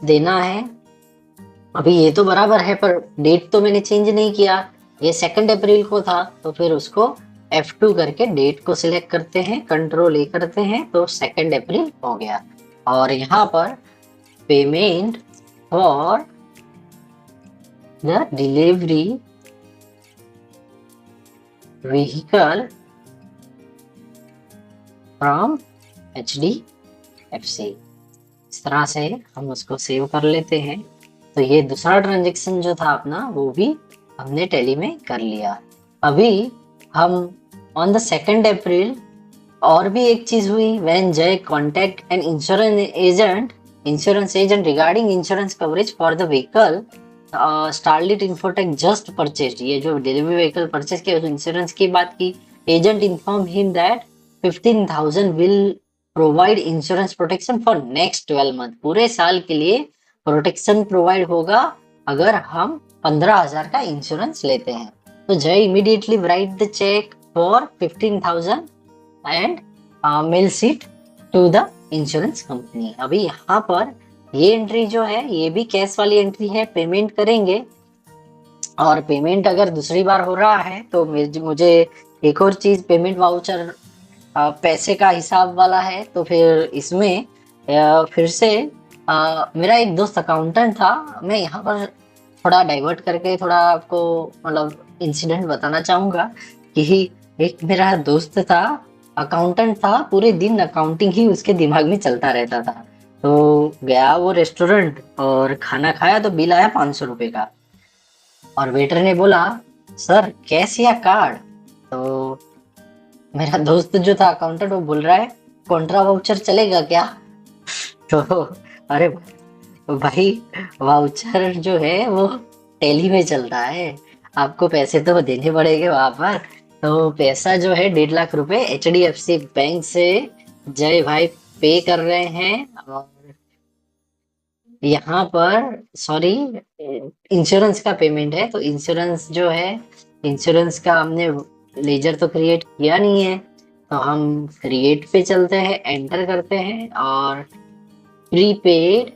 देना है। अभी ये तो बराबर है पर डेट तो मैंने चेंज नहीं किया, ये 2 अप्रैल को था। तो फिर उसको F2 करके डेट को सिलेक्ट करते हैं, कंट्रोल ए करते हैं, तो 2 अप्रैल हो गया। और यहाँ पर payment for the delivery vehicle from HDFC, इस तरह से हम उसको सेव कर लेते हैं। तो ये दूसरा ट्रांजेक्शन जो था अपना वो भी हमने टैली में कर लिया। अभी हम ऑन द 2 अप्रैल और भी एक चीज हुई, व्हेन जय contact an insurance agent regarding insurance coverage for the vehicle starlit infotech just purchase. ये जो डिलीवरी व्हीकल परचेज किया, इंश्योरेंस की बात की, agent inform him that 15,000 will provide insurance protection for next 12 month. पूरे साल के लिए प्रोटेक्शन प्रोवाइड होगा अगर हम 15,000 का इंश्योरेंस लेते हैं। तो Jay immediately write the cheque for 15,000 and mails it to the insurance company. अभी यहाँ पर ये एंट्री जो है ये भी कैश वाली एंट्री है, पेमेंट करेंगे। और पेमेंट अगर दूसरी बार हो रहा है तो मुझे एक और चीज, पेमेंट वाउचर पैसे का हिसाब वाला है। तो फिर इसमें फिर से मेरा एक दोस्त अकाउंटेंट था, मैं यहाँ पर थोड़ा डाइवर्ट करके थोड़ा आपको मतलब इंसिडेंट बताना चाहूंगा कि एक मेरा दोस्त था, अकाउंटेंट था, पूरे दिन अकाउंटिंग ही उसके दिमाग में चलता रहता था। तो गया वो रेस्टोरेंट और खाना खाया तो बिल आया 500 रुपए का। और वेटर ने बोला सर कैश या कार्ड। तो मेरा दोस्त जो था अकाउंटेंट वो बोल रहा है कॉन्ट्रा वाउचर चलेगा क्या। तो अरे भाई वाउचर जो है वो टैली में चलता है, आपको पैसे तो देने पड़ेंगे वहां पर। तो पैसा जो है 1.5 लाख रुपए HDFC बैंक से जय भाई पे कर रहे हैं। और यहाँ पर सॉरी इंश्योरेंस का पेमेंट है। तो इंश्योरेंस जो है, इंश्योरेंस का हमने लेजर तो क्रिएट किया नहीं है, तो हम क्रिएट पे चलते हैं, एंटर करते हैं और प्रीपेड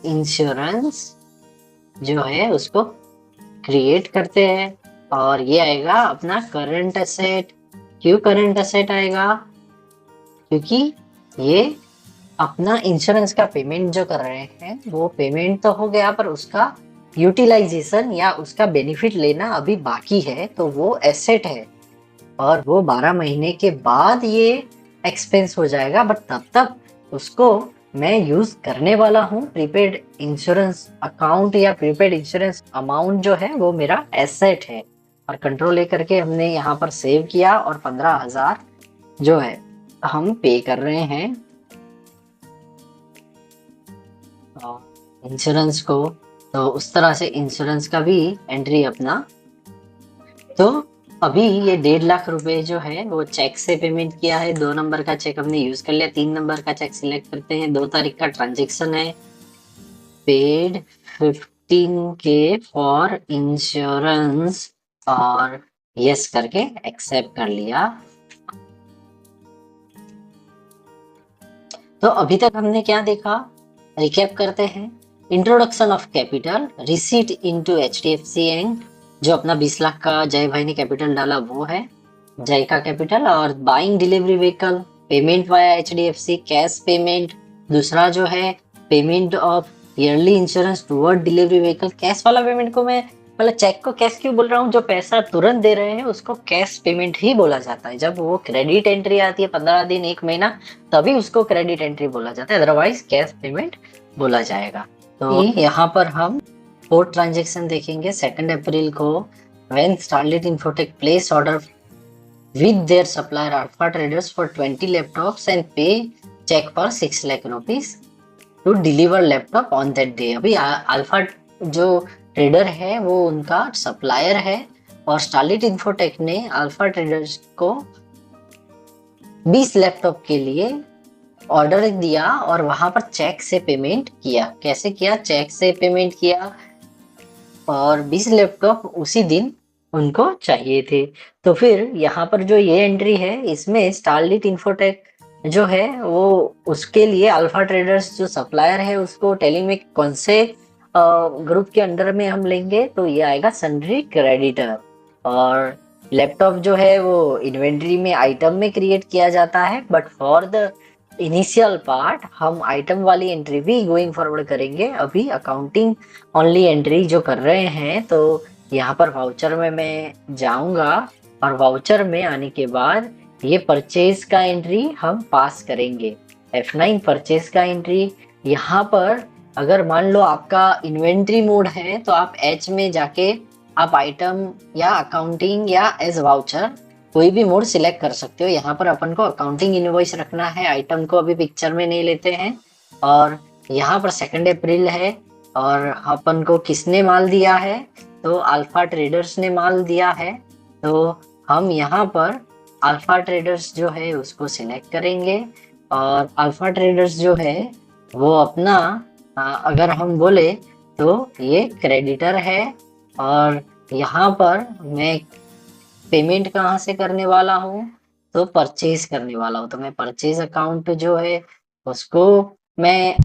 इंश्योरेंस जो है उसको क्रिएट करते हैं। और ये आएगा अपना करंट एसेट। क्यों करंट एसेट आएगा, क्योंकि ये अपना इंश्योरेंस का पेमेंट जो कर रहे हैं वो पेमेंट तो हो गया पर उसका यूटिलाइजेशन या उसका बेनिफिट लेना अभी बाकी है, तो वो एसेट है और वो 12 महीने के बाद ये एक्सपेंस हो जाएगा। बट तब तक उसको मैं यूज करने वाला हूँ। प्रीपेड इंश्योरेंस अकाउंट या प्रीपेड इंश्योरेंस अमाउंट जो है वो मेरा एसेट है। और कंट्रोल लेकर के हमने यहाँ पर सेव किया और 15,000 जो है हम पे कर रहे हैं इंश्योरेंस को। तो उस तरह से इंश्योरेंस का भी एंट्री अपना। तो अभी ये 1.5 लाख रुपए जो है वो चेक से पेमेंट किया है। 2 नंबर का चेक हमने यूज कर लिया, 3 नंबर का चेक सिलेक्ट करते हैं। 2 तारीख का ट्रांजेक्शन है, पेड 15K फॉर इंश्योरेंस और यस करके एक्सेप्ट कर लिया। तो अभी तक हमने क्या देखा, रिकैप करते हैं। Introduction of capital, receipt into HDFC bank, जो अपना 20 लाख का जय भाई ने कैपिटल डाला वो है जय का कैपिटल। और buying delivery vehicle, payment via HDFC, cash payment. दूसरा जो है payment of yearly insurance toward delivery vehicle. Cash वाला पेमेंट को मैं मतलब चेक को कैश क्यों बोल रहा हूँ, जो पैसा तुरंत दे रहे हैं उसको कैश पेमेंट ही बोला जाता है। जब वो क्रेडिट एंट्री आती है 15 दिन 1 महीना, तभी उसको क्रेडिट एंट्री बोला जाता है, अदरवाइज कैश पेमेंट बोला जाएगा। तो यहाँ पर हम 4 ट्रांजेक्शन देखेंगे। 2 अप्रैल को when Starlit Infotech place order with their supplier Alpha Traders for 20 laptops and pay check for 6 lakh rupees to deliver laptop on that day। अभी अल्फा जो ट्रेडर है वो उनका सप्लायर है और स्टारलिट इंफोटेक ने अल्फा ट्रेडर्स को 20 laptop के लिए ऑर्डर दिया और वहां पर चेक से पेमेंट किया। कैसे किया, चेक से पेमेंट किया और 20 लैपटॉप उसी दिन उनको चाहिए थे। तो फिर यहाँ पर जो ये एंट्री है इसमें स्टारलिट इंफोटेक जो है वो उसके लिए अल्फा ट्रेडर्स जो सप्लायर है उसको टेलिंग में कौन से ग्रुप के अंडर में हम लेंगे, तो ये आएगा सन्ड्री क्रेडिटर। और लैपटॉप जो है वो इन्वेंट्री में आइटम में क्रिएट किया जाता है, but for the initial part हम आइटम वाली एंट्री भी गोइंग फॉरवर्ड करेंगे। अभी अकाउंटिंग ओनली एंट्री जो कर रहे हैं, तो यहाँ पर वाउचर में मैं जाऊंगा और वाउचर में आने के बाद ये परचेज का एंट्री हम पास करेंगे। F9 परचेज का एंट्री। यहाँ पर अगर मान लो आपका इन्वेंट्री मोड है तो आप H में जाके आप आइटम या अकाउंटिंग या एज वाउचर कोई भी मोड सिलेक्ट कर सकते हो। यहाँ पर अपन को अकाउंटिंग इनवॉइस रखना है, आइटम को अभी पिक्चर में नहीं लेते हैं। और यहाँ पर 2 अप्रैल है और अपन को किसने माल दिया है, तो अल्फा ट्रेडर्स ने माल दिया है। तो हम यहाँ पर अल्फा ट्रेडर्स जो है उसको सिलेक्ट करेंगे और अल्फा ट्रेडर्स जो है वो अपना अगर हम बोले तो ये क्रेडिटर है। और यहाँ पर मैं पेमेंट कहाँ से करने वाला हूँ, तो परचेज करने वाला हूँ। तो मैं परचेज अकाउंट जो है उसको मैं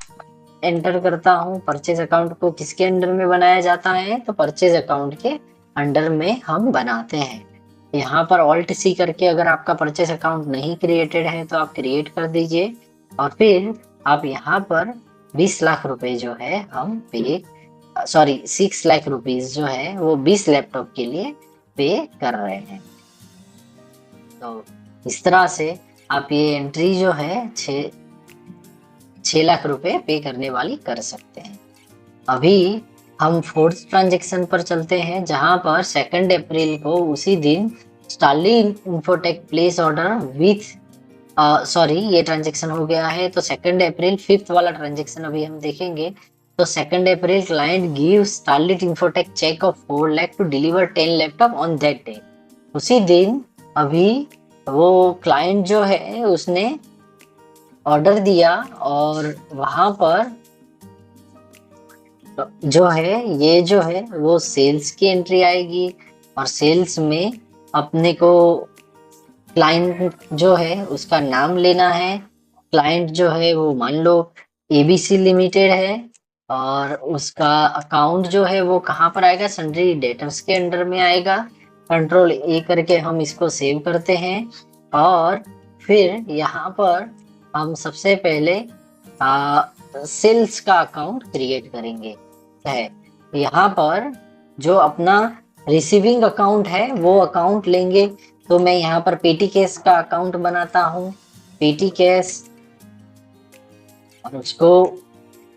एंटर करता हूँ। परचेज अकाउंट को किसके अंडर में बनाया जाता है, तो परचेज अकाउंट के अंडर में हम बनाते हैं। यहाँ पर ऑल्ट सी करके अगर आपका परचेज अकाउंट नहीं क्रिएटेड है तो आप क्रिएट कर दीजिए और फिर आप यहाँ पर 20 लाख रुपए जो है हम पे 6 लाख रुपीज जो है वो 20 लैपटॉप के लिए पे कर रहे हैं। तो इस तरह से आप ये एंट्री जो है 6 लाख रुपए पे करने वाली कर सकते हैं। अभी हम 4th ट्रांजेक्शन पर चलते हैं, जहां पर 2 अप्रैल को उसी दिन starlit Infotech place order with ये ट्रांजेक्शन हो गया है। तो 2 अप्रैल 5th वाला ट्रांजेक्शन अभी हम देखेंगे। तो 2 April client give Starlit Infotech cheque of 4 lakh to deliver 10 laptop on that day. उसी दिन अभी वो क्लाइंट जो है उसने ऑर्डर दिया और वहां पर जो है ये जो है वो सेल्स की एंट्री आएगी और सेल्स में अपने को क्लाइंट जो है उसका नाम लेना है। क्लाइंट जो है वो मान लो एबीसी लिमिटेड है और उसका अकाउंट जो है वो कहाँ पर आएगा, सन्ड्री डेटर्स के अंडर में आएगा। कंट्रोल ए करके हम इसको सेव करते हैं और फिर यहाँ पर हम सबसे पहले सेल्स का अकाउंट क्रिएट करेंगे। है यहाँ पर जो अपना रिसीविंग अकाउंट है वो अकाउंट लेंगे। तो मैं यहाँ पर पेटी कैश का अकाउंट बनाता हूँ, पेटी कैश, और उसको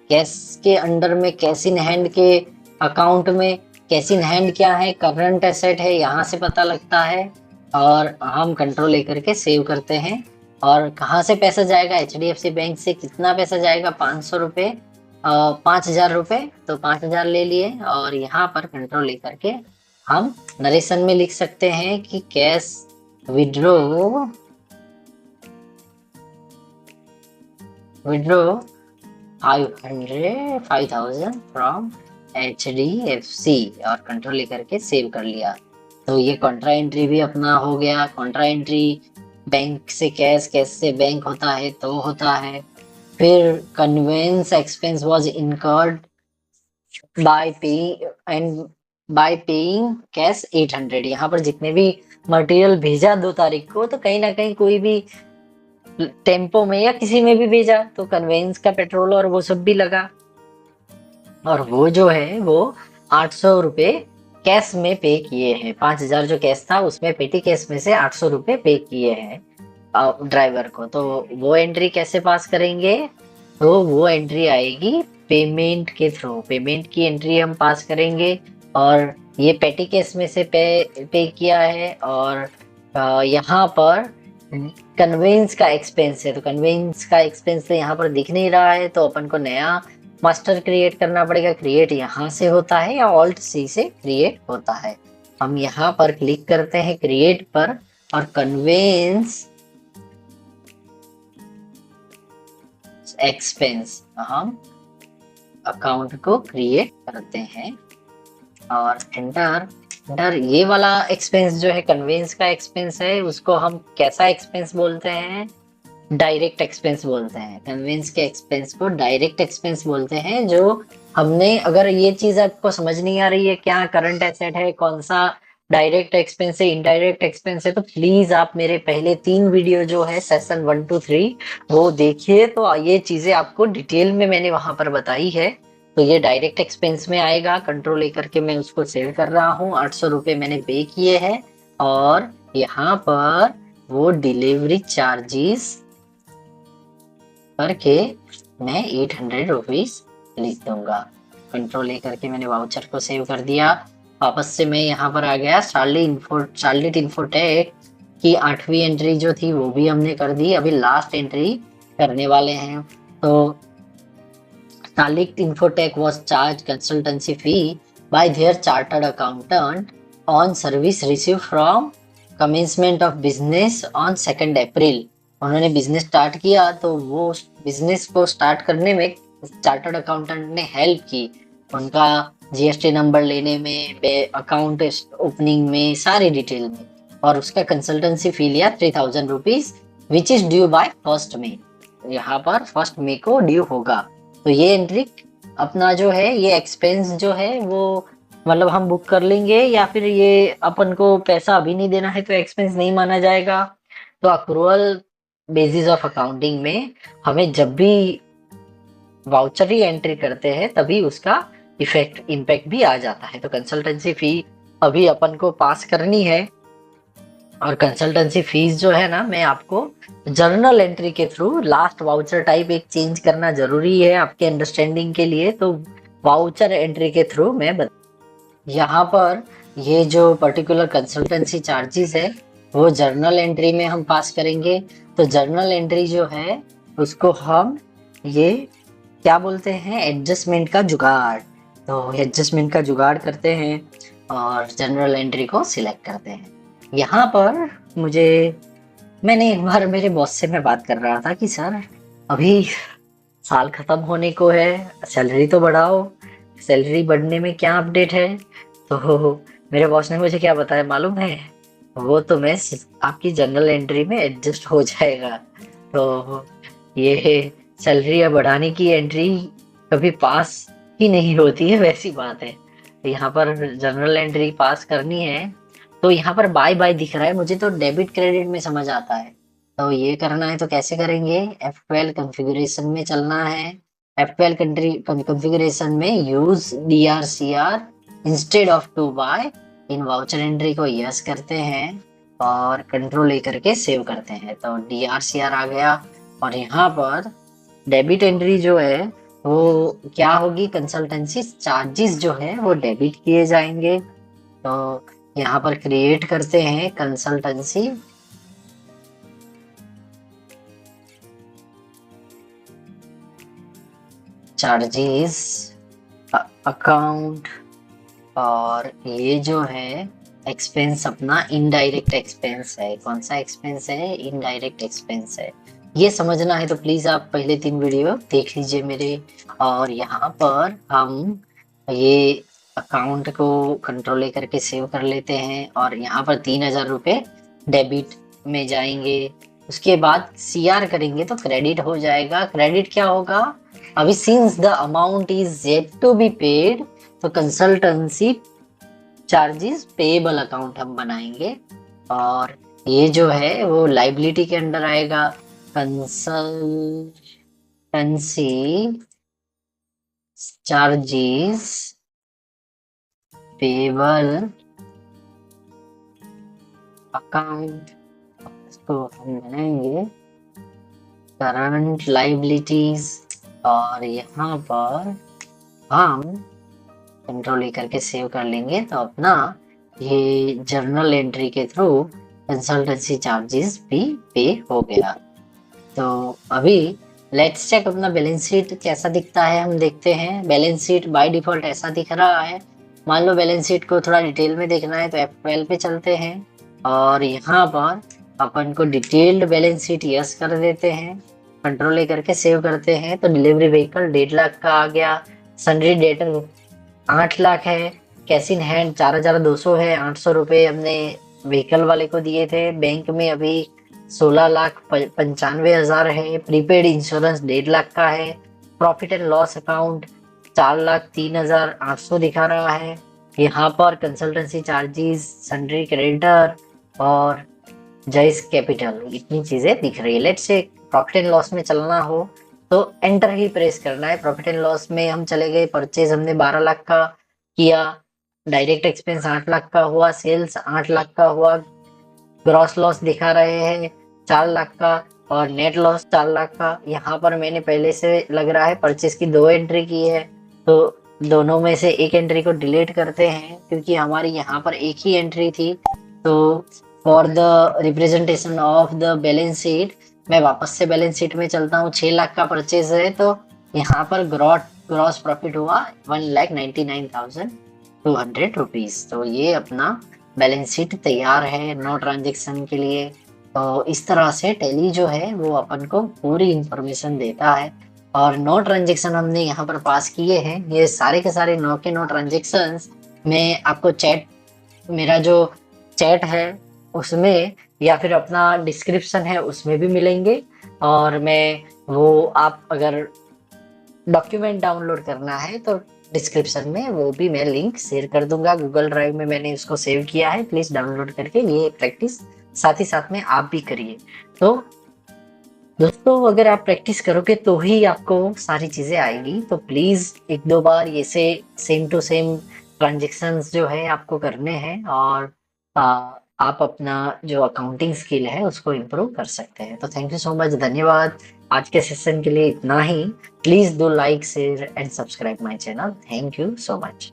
कैश के अंडर में कैश इन हैंड के अकाउंट में, कैश इन हैंड क्या है, करंट एसेट है, यहाँ से पता लगता है और हम कंट्रोल लेकर के सेव करते हैं। और कहाँ से पैसा जाएगा, HDFC बैंक से कितना पैसा जाएगा, 500 रुपये, 5000 रुपये, तो 5000 ले लिए। और यहाँ पर कंट्रोल लेकर के हम नरेशन में लिख सकते हैं कि कैश विड्रो 5000 फ्रॉम HDFC और कंट्रोल लेकर के सेव कर लिया। तो ये कॉन्ट्रा एंट्री भी अपना हो गया। कॉन्ट्रा एंट्री बैंक से कैश, कैश से बैंक होता है तो होता है। फिर conveyance expense was incurred by paying and by paying cash 800। यहाँ पर जितने भी मटेरियल भेजा 2 तारीख को, तो कहीं ना कहीं कोई भी टेम्पो में या किसी में भी भेजा तो कन्वेंस का पेट्रोल और वो सब भी लगा। और वो जो है वो 800 रुपये कैश में पे किए हैं। 5,000 जो कैश था उसमें पेटी कैश में से 800 रुपये पे किए हैं ड्राइवर को। तो वो एंट्री कैसे पास करेंगे? तो वो एंट्री आएगी पेमेंट के थ्रू। पेमेंट की एंट्री हम पास करेंगे और ये पेटी कैश में से पे किया है। और यहाँ पर कन्वेंस का एक्सपेंस है, तो कन्वेंस का एक्सपेंस तो यहाँ पर दिख नहीं रहा है, तो अपन को नया मास्टर क्रिएट करना पड़ेगा। क्रिएट यहाँ से होता है या ऑल्ट सी से क्रिएट होता है। हम यहाँ पर क्लिक करते हैं क्रिएट पर और कन्वेंस एक्सपेंस हम अकाउंट को क्रिएट करते हैं और एंटर। ये वाला एक्सपेंस जो है कन्वेंस का एक्सपेंस है, उसको हम कैसा एक्सपेंस बोलते हैं? डायरेक्ट एक्सपेंस बोलते हैं। कन्वेंस के एक्सपेंस को डायरेक्ट एक्सपेंस बोलते हैं। जो हमने, अगर ये चीज आपको समझ नहीं आ रही है क्या करंट एसेट है, कौन सा डायरेक्ट एक्सपेंस है, इनडायरेक्ट एक्सपेंस है, तो प्लीज आप मेरे पहले 3 वीडियो जो है सेशन 1 to 3 वो देखिए। तो ये चीजें आपको डिटेल में मैंने वहां पर बताई है। तो ये डायरेक्ट एक्सपेंस में आएगा। कंट्रोल लेकर के मैं उसको सेव कर रहा हूँ। 800 रुपये मैंने पे किए हैं और यहाँ पर वो डिलीवरी चार्जेस करके मैं 800 रुपीज लिख दूंगा। कंट्रोल लेकर के मैंने वाउचर को सेव कर दिया। वापस से मैं यहाँ पर आ गया। शार्लेट इन्फोटेक की 8वीं एंट्री जो थी वो भी हमने कर दी। अभी लास्ट एंट्री करने वाले हैं। तो Charlotte infotech was charge consultancy fee bye there chartered accountant on service receive from commencement of business on 2 अप्रैल। उन्होंने बिजनेस स्टार्ट किया तो वो बिजनेस को स्टार्ट करने में चार्टर्ड अकाउंटेंट ने हेल्प की, उनका जीएसटी नंबर लेने में, अकाउंट ओपनिंग में, सारी डिटेल में। और उसका कंसल्टेंसी फी लिया 3000 rupees which is due by 1 May. यहाँ पर 1 मई को ड्यू होगा। तो ये एंट्री अपना जो है, ये एक्सपेंस जो है वो मतलब हम बुक कर लेंगे, या फिर ये अपन को पैसा अभी नहीं देना है तो एक्सपेंस नहीं माना जाएगा। तो अक्रूवल बेसिस ऑफ अकाउंटिंग में हमें जब भी वाउचर ही एंट्री करते हैं तभी उसका इम्पैक्ट भी आ जाता है। तो कंसल्टेंसी फी अभी अपन को पास करनी है। और कंसल्टेंसी फीस जो है ना, मैं आपको जर्नल एंट्री के थ्रू, लास्ट वाउचर टाइप एक चेंज करना जरूरी है आपके अंडरस्टैंडिंग के लिए, तो वाउचर एंट्री के थ्रू मैं यहाँ पर ये जो पर्टिकुलर कंसल्टेंसी चार्जेस है वो जर्नल एंट्री में हम पास करेंगे। तो जर्नल एंट्री जो है उसको हम ये क्या बोलते हैं, एडजस्टमेंट का जुगाड़। तो एडजस्टमेंट का जुगाड़ करते हैं और जनरल एंट्री को सिलेक्ट करते हैं। यहाँ पर मैंने एक बार मेरे बॉस से मैं बात कर रहा था कि सर अभी साल खत्म होने को है, सैलरी तो बढ़ाओ, सैलरी बढ़ने में क्या अपडेट है? तो मेरे बॉस ने मुझे क्या बताया मालूम है? वो तो मैं आपकी जनरल एंट्री में एडजस्ट हो जाएगा। तो ये सैलरी या बढ़ाने की एंट्री कभी पास ही नहीं होती है, वैसी बात है। यहाँ पर जनरल एंट्री पास करनी है। तो यहाँ पर बाय बाय दिख रहा है, मुझे तो डेबिट क्रेडिट में समझ आता है। तो ये करना है तो कैसे करेंगे? F12 कॉन्फ़िगरेशन में चलना है। F12 कॉन्फ़िगरेशन में use DRCR instead of to by in voucher entry को यस करते हैं और कंट्रोल लेकर के सेव करते हैं। तो DRCR आ गया। और यहाँ पर डेबिट एंट्री जो है वो क्या होगी, कंसल्टेंसी चार्जेस जो है वो डेबिट किए जाएंगे। तो यहाँ पर क्रिएट करते हैं कंसल्टेंसी चार्जेस अकाउंट, और ये जो है एक्सपेंस अपना इनडायरेक्ट एक्सपेंस है। कौन सा एक्सपेंस है? इनडायरेक्ट एक्सपेंस है। ये समझना है तो प्लीज आप पहले 3 वीडियो देख लीजिए मेरे। और यहाँ पर हम ये अकाउंट को कंट्रोल करके सेव कर लेते हैं और यहाँ पर 3,000 रुपये डेबिट में जाएंगे। उसके बाद CR करेंगे तो क्रेडिट हो जाएगा। क्रेडिट क्या होगा, अभी since the amount is yet to be paid, तो कंसल्टेंसी चार्जेस पेएबल अकाउंट हम बनाएंगे और ये जो है वो लाइबिलिटी के अंडर आएगा। कंसल्टेंसी चार्जेस पेएबल अकाउंट, इसको हम बनाएंगे करंट लाइबिलिटीज और यहाँ पर हम कंट्रोल करके सेव कर लेंगे तो अपना ये जर्नल एंट्री के थ्रू कंसल्टेंसी चार्जेस भी पे हो गया। तो अभी लेट्स चेक अपना बैलेंस शीट कैसा दिखता है, हम देखते हैं। बैलेंस शीट बाय डिफॉल्ट ऐसा दिख रहा है। मान लो बैलेंस शीट को थोड़ा डिटेल में देखना है तो F12 पे चलते हैं और यहाँ पर अपन को डिटेल्ड बैलेंस शीट यस कर देते हैं, कंट्रोल ए करके सेव करते हैं। तो डिलीवरी व्हीकल 1.5 लाख का आ गया, सन्ड्री डेटर 8 लाख है, कैश इन हैंड 4,200 है, 800 रुपये हमने व्हीकल वाले को दिए थे। बैंक में अभी 16,95,000 है। प्रीपेड इंश्योरेंस 1.5 लाख का है। प्रॉफिट एंड लॉस अकाउंट 4,03,800 दिखा रहा है। यहाँ पर कंसल्टेंसी चार्जेस, सन्ड्री क्रेडिटर और जायज कैपिटल, इतनी चीजें दिख रही है। Let's say profit and loss में चलना हो तो एंटर ही प्रेस करना है। प्रॉफिट एंड लॉस में हम चले गए, परचेज हमने 12 लाख का किया, डायरेक्ट एक्सपेंस 8 लाख का हुआ, सेल्स 8 लाख का हुआ, ग्रॉस लॉस दिखा रहे हैं 4 लाख का और नेट लॉस 4 लाख का। यहाँ पर मैंने पहले से लग रहा है परचेज की 2 एंट्री की है तो दोनों में से एक एंट्री को डिलीट करते हैं क्योंकि हमारी यहाँ पर एक ही एंट्री थी। तो for the representation of the balance sheet मैं वापस से बैलेंस शीट में चलता हूँ। 6 लाख का परचेज है तो यहाँ पर ग्रॉस प्रॉफिट हुआ 1,99,200 रुपीज। तो ये अपना बैलेंस शीट तैयार है नो ट्रांजेक्शन के लिए। तो इस तरह से टैली जो है वो अपन को पूरी इंफॉर्मेशन देता है और नो ट्रांजेक्शन हमने यहाँ पर पास किए हैं। ये सारे के सारे नो के नो ट्रांजेक्शन मैं आपको चैट, मेरा जो चैट है उसमें या फिर अपना डिस्क्रिप्शन है उसमें भी मिलेंगे और मैं वो, आप अगर डॉक्यूमेंट डाउनलोड करना है तो डिस्क्रिप्शन में वो भी मैं लिंक शेयर कर दूंगा। गूगल ड्राइव में मैंने उसको सेव किया है, प्लीज डाउनलोड करके ये प्रैक्टिस साथ ही साथ में आप भी करिए। तो दोस्तों अगर आप प्रैक्टिस करोगे तो ही आपको सारी चीजें आएगी। तो प्लीज 1-2 बार ये से सेम टू सेम ट्रांजेक्शन्स जो है आपको करने हैं और आप अपना जो अकाउंटिंग स्किल है उसको इम्प्रूव कर सकते हैं। तो थैंक यू सो मच, धन्यवाद। आज के सेशन के लिए इतना ही। Please do like, share and subscribe my channel. Thank you so much.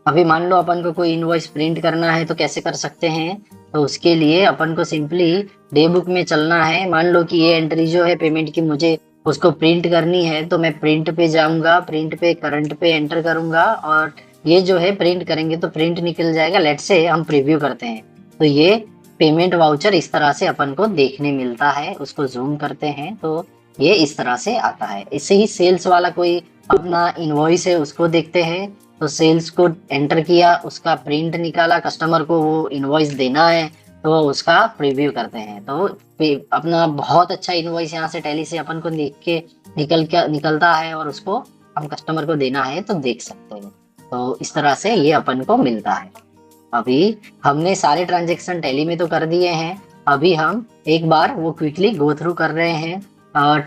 अभी मान लो अपन को कोई इनवॉइस प्रिंट करना है तो कैसे कर सकते हैं, तो उसके लिए अपन को सिंपली डे बुक में चलना है। मान लो कि ये एंट्री जो है पेमेंट की मुझे उसको प्रिंट करनी है तो मैं प्रिंट पे जाऊंगा, प्रिंट पे करंट पे एंटर करूंगा और ये जो है प्रिंट करेंगे तो प्रिंट निकल जाएगा। लेट से हम प्रीव्यू करते हैं तो ये पेमेंट वाउचर इस तरह से अपन को देखने मिलता है। उसको जूम करते हैं तो ये इस तरह से आता है। इससे ही सेल्स वाला कोई अपना इनवॉइस है उसको देखते हैं तो सेल्स को एंटर किया, उसका प्रिंट निकाला, कस्टमर को वो इनवॉइस देना है तो उसका प्रीव्यू करते हैं। तो अपना बहुत अच्छा इनवॉइस यहाँ से टैली से अपन को देख के निकलता है और उसको हम कस्टमर को देना है तो देख सकते हैं। तो इस तरह से ये अपन को मिलता है। अभी हमने सारे ट्रांजेक्शन टैली में तो कर दिए हैं, अभी हम एक बार वो क्विकली गो थ्रू कर रहे हैं।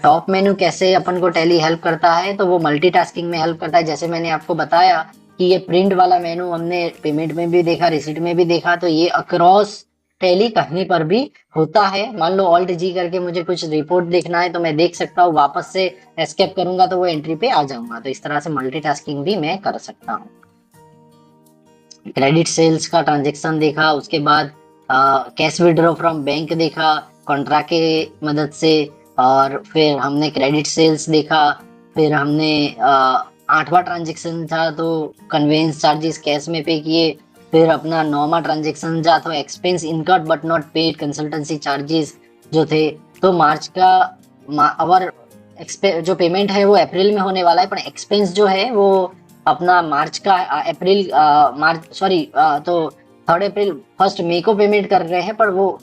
टॉप मेनू कैसे अपन को टैली हेल्प करता है, तो वो मल्टीटास्किंग में हेल्प करता है। जैसे मैंने आपको बताया कि ये प्रिंट वाला मेनू हमने पेमेंट में भी देखा, रिसीट में भी देखा, तो ये अक्रॉस टैली कहीं पर भी होता है। मान लो ऑल्ट जी करके मुझे कुछ रिपोर्ट देखना है तो मैं देख सकता हूँ, वापस से एस्केप करूंगा तो वो एंट्री पे आ जाऊंगा। तो इस तरह से मल्टीटास्किंग भी मैं कर सकता हूँ। क्रेडिट सेल्स का ट्रांजेक्शन देखा, उसके बाद कैश विड्रॉ फ्रॉम बैंक देखा कॉन्ट्रैक्ट के मदद से, और फिर हमने क्रेडिट सेल्स देखा, फिर हमने 8वां ट्रांजेक्शन था तो कन्वेंस चार्जेस कैश में पे किए, फिर अपना 9वां ट्रांजेक्शन था तो expense incurred but not paid consultancy charges जो थे। तो मार्च का आवर जो पेमेंट है वो अप्रैल में होने वाला है, पर एक्सपेंस जो है वो अपना मार्च का अप्रैल मार्च सॉरी तो 3 अप्रैल 1 मई को पेमेंट कर रहे हैं, पर वो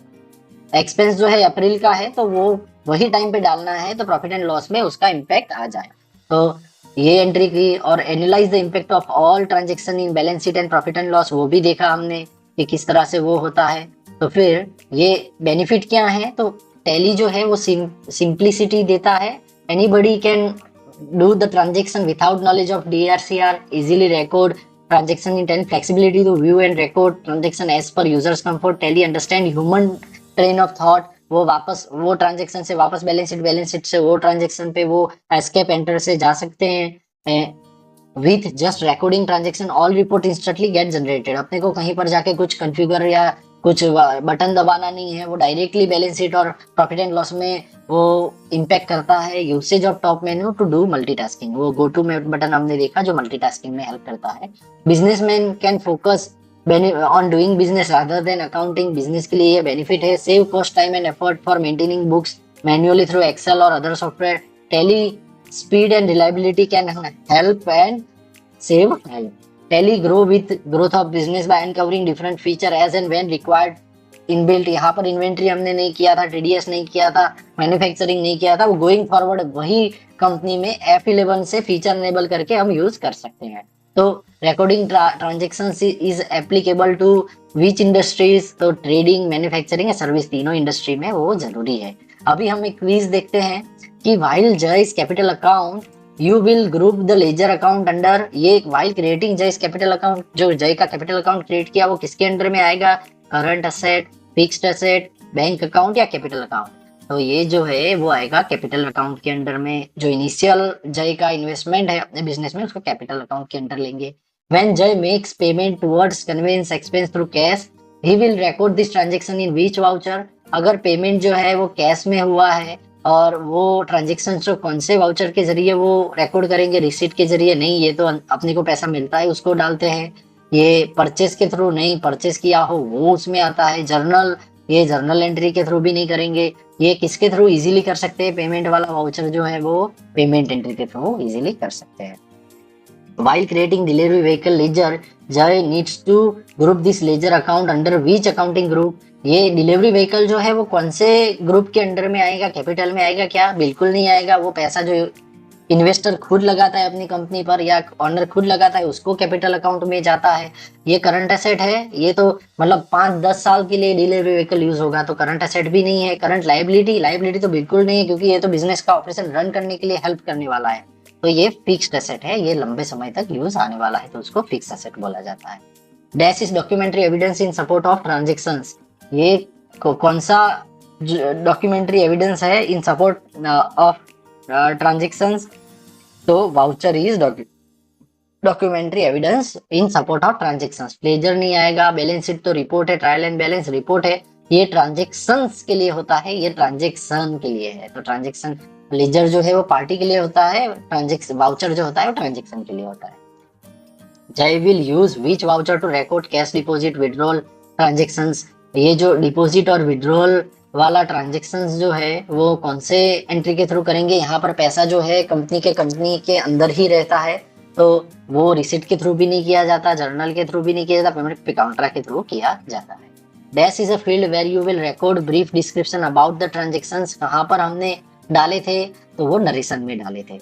एक्सपेंस जो है अप्रैल का है तो वो वही टाइम पे डालना है तो प्रॉफिट एंड लॉस में उसका इम्पैक्ट आ जाए। तो ये एंट्री की, और analyse the impact of all transaction in balance sheet and profit and loss, वो भी देखा हमने कि किस तरह से वो होता है। तो फिर ये बेनिफिट क्या है, तो टैली जो है वो सिंप्लिसिटी देता है। Anybody can do the transaction without knowledge of DRCR, easily record transaction in 10, flexibility to view and record transaction as per users comfort, tally understand human train of thought, वो वापस वो transaction से वापस balance sheet से वो transaction पे वो escape enter से जा सकते हैं। With just recording transaction all report instantly get generated, अपने को कहीं पर जाके कुछ कॉन्फ़िगर या कुछ बटन दबाना नहीं है, वो डायरेक्टली बैलेंस शीट और प्रॉफिट एंड लॉस में वो इम्पैक्ट करता है। Usage of top menu to do multitasking, वो गो टू बटन हमने देखा जो मल्टीटास्किंग में हेल्प करता है। Businessman can focus on doing business rather than accounting, business के लिए ये बेनिफिट है। Save cost time and effort for maintaining books manually through Excel और other software, Tally speed and reliability can help and save time. Tally grow with growth of business by uncovering different feature as and when required inbuilt. यहाँ पर inventory हमने नहीं किया था, TDS नहीं किया था, मैन्युफैक्चरिंग नहीं किया था, वो गोइंग फॉरवर्ड वही कंपनी में F11 से फीचर इनेबल करके हम यूज कर सकते हैं। तो recording transaction is applicable to which industries, तो ट्रेडिंग, मैन्युफैक्चरिंग या सर्विस, तीनों इंडस्ट्री में वो जरूरी है। अभी हम एक क्विज देखते हैं कि while Jay's capital account you will group the ledger account under, ये while creating Jay's capital account, जो जय का कैपिटल अकाउंट क्रिएट किया वो किसके अंडर में आएगा, current asset, fixed asset, bank account या कैपिटल अकाउंट। तो ये जो है वो आएगा कैपिटल अकाउंट के अंडर में। जो इनिशियल जय का इन्वेस्टमेंट है अपने बिजनेस में उसको कैपिटल अकाउंट के अंडर लेंगे। When Jay makes payment towards conveyance expense through cash, he will record this transaction in which voucher, अगर पेमेंट जो है वो कैश में हुआ है और वो ट्रांजेक्शन जो कौन से वाउचर के जरिए वो रिकॉर्ड करेंगे, रिसीट के जरिए नहीं, ये तो अपने को पैसा मिलता है उसको डालते हैं। ये परचेस के थ्रू नहीं, परचेस किया हो वो उसमें आता है। जर्नल, ये जर्नल एंट्री के थ्रू भी नहीं करेंगे। ये किसके थ्रू इजीली कर सकते हैं, पेमेंट वाला वाउचर जो है वो पेमेंट एंट्री के थ्रू इजीली कर सकते हैं। While creating delivery vehicle ledger, Jay needs to group this ledger account under which accounting group, ये डिलीवरी व्हीकल जो है वो कौन से ग्रुप के अंडर में आएगा, कैपिटल में आएगा क्या, बिल्कुल नहीं आएगा। वो पैसा जो इन्वेस्टर खुद लगाता है अपनी कंपनी पर या ऑनर खुद लगाता है उसको कैपिटल अकाउंट में जाता है। ये करंट एसेट है, ये तो मतलब 5-10 साल के लिए डिलीवरी व्हीकल यूज होगा, तो करंट एसेट भी नहीं है। करंट लाइबिलिटी तो बिल्कुल नहीं है क्योंकि ये तो बिजनेस का ऑपरेशन रन करने के लिए हेल्प करने वाला है। तो ये फिक्स्ड एसेट है, ये लंबे समय तक यूज आने वाला है तो उसको फिक्स्ड एसेट बोला जाता है। Dash is documentary evidence in support of transactions, ये कौन सा डॉक्यूमेंट्री एविडेंस है इन सपोर्ट ऑफ ट्रांजेक्शंस, तो voucher is documentary evidence in support of transactions. Pleasure नहीं आएगा, बैलेंस शीट तो रिपोर्ट है, ट्रायल एंड बैलेंस रिपोर्ट है, ये ट्रांजेक्शंस के लिए होता है, ये ट्रांजेक्शन के लिए है। तो ट्रांजेक्शन लेजर जो है वो पार्टी के लिए होता है, ट्रांजेक्शन वाउचर जो होता है वो ट्रांजेक्शन के लिए होता है। Jay will use which voucher to record cash deposit withdrawal transactions, ये जो डिपॉजिट और विड्रॉल वाला ट्रांजेक्शंस जो है वो कौन से एंट्री के थ्रू करेंगे। यहाँ पर पैसा जो है कंपनी के अंदर ही रहता है तो वो रिसिट के थ्रू भी नहीं किया जाता, जर्नल के थ्रू भी नहीं किया जाता, पेमेंट पे काउंटर के थ्रू किया जाता है। Dash is a field where you will record brief description about the transactions, कहाँ पर हमने डाले थे तो वो नरेशन में डाले थे।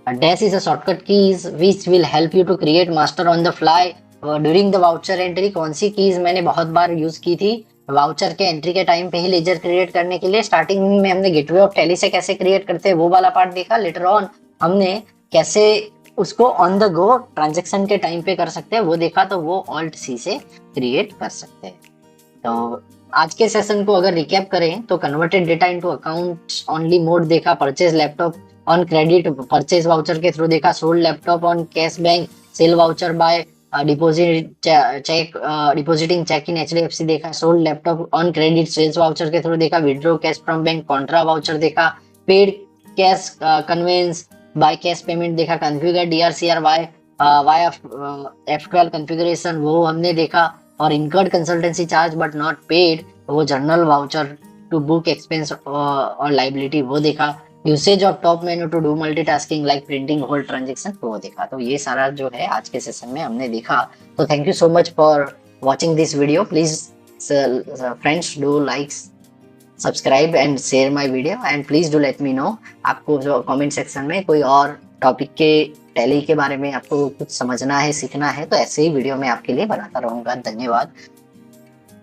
Dash is a shortcut keys which will help you to create master on the fly during the voucher entry। कौन सी कीज मैंने बहुत बार यूज की थी वाउचर के एंट्री के टाइम पे ही लेजर क्रिएट करने के लिए। स्टार्टिंग में हमने गेटवे ऑफ टैली से कैसे क्रिएट करते हैं वो वाला पार्ट देखा, लेटर ऑन हमने कैसे उसको ऑन द गो ट्रांजेक्शन के टाइम पे कर सकते हैं वो देखा, तो वो ऑल्ट सी से क्रिएट कर सकते हैं। तो आज के सेशन को अगर रिकैप करें तो converted data into accounts only mode देखा, purchase laptop on credit purchase voucher के थ्रू देखा, sold laptop on cash bank, sale voucher by depositing cheque in HDFC देखा, sold laptop on credit sales voucher के through देखा, withdraw cash from bank contra voucher देखा, paid cash conveyance by cash payment देखा, configure DRCR via F12 configuration वो हमने देखा, और incurred consultancy charge but not paid वो journal voucher to book expense और लाइबिलिटी वो देखा। Usage of top menu to do multitasking like printing hold transaction, वो देखा। तो ये सारा जो है आज के सेशन में हमने देखा। तो thank you so much for watching this video. Please friends do like, subscribe and share my video, and please do let me know आपको जो कमेंट सेक्शन में कोई और टॉपिक के टैली के बारे में आपको कुछ समझना है, सीखना है, तो ऐसे ही वीडियो मैं आपके लिए बनाता रहूंगा। धन्यवाद।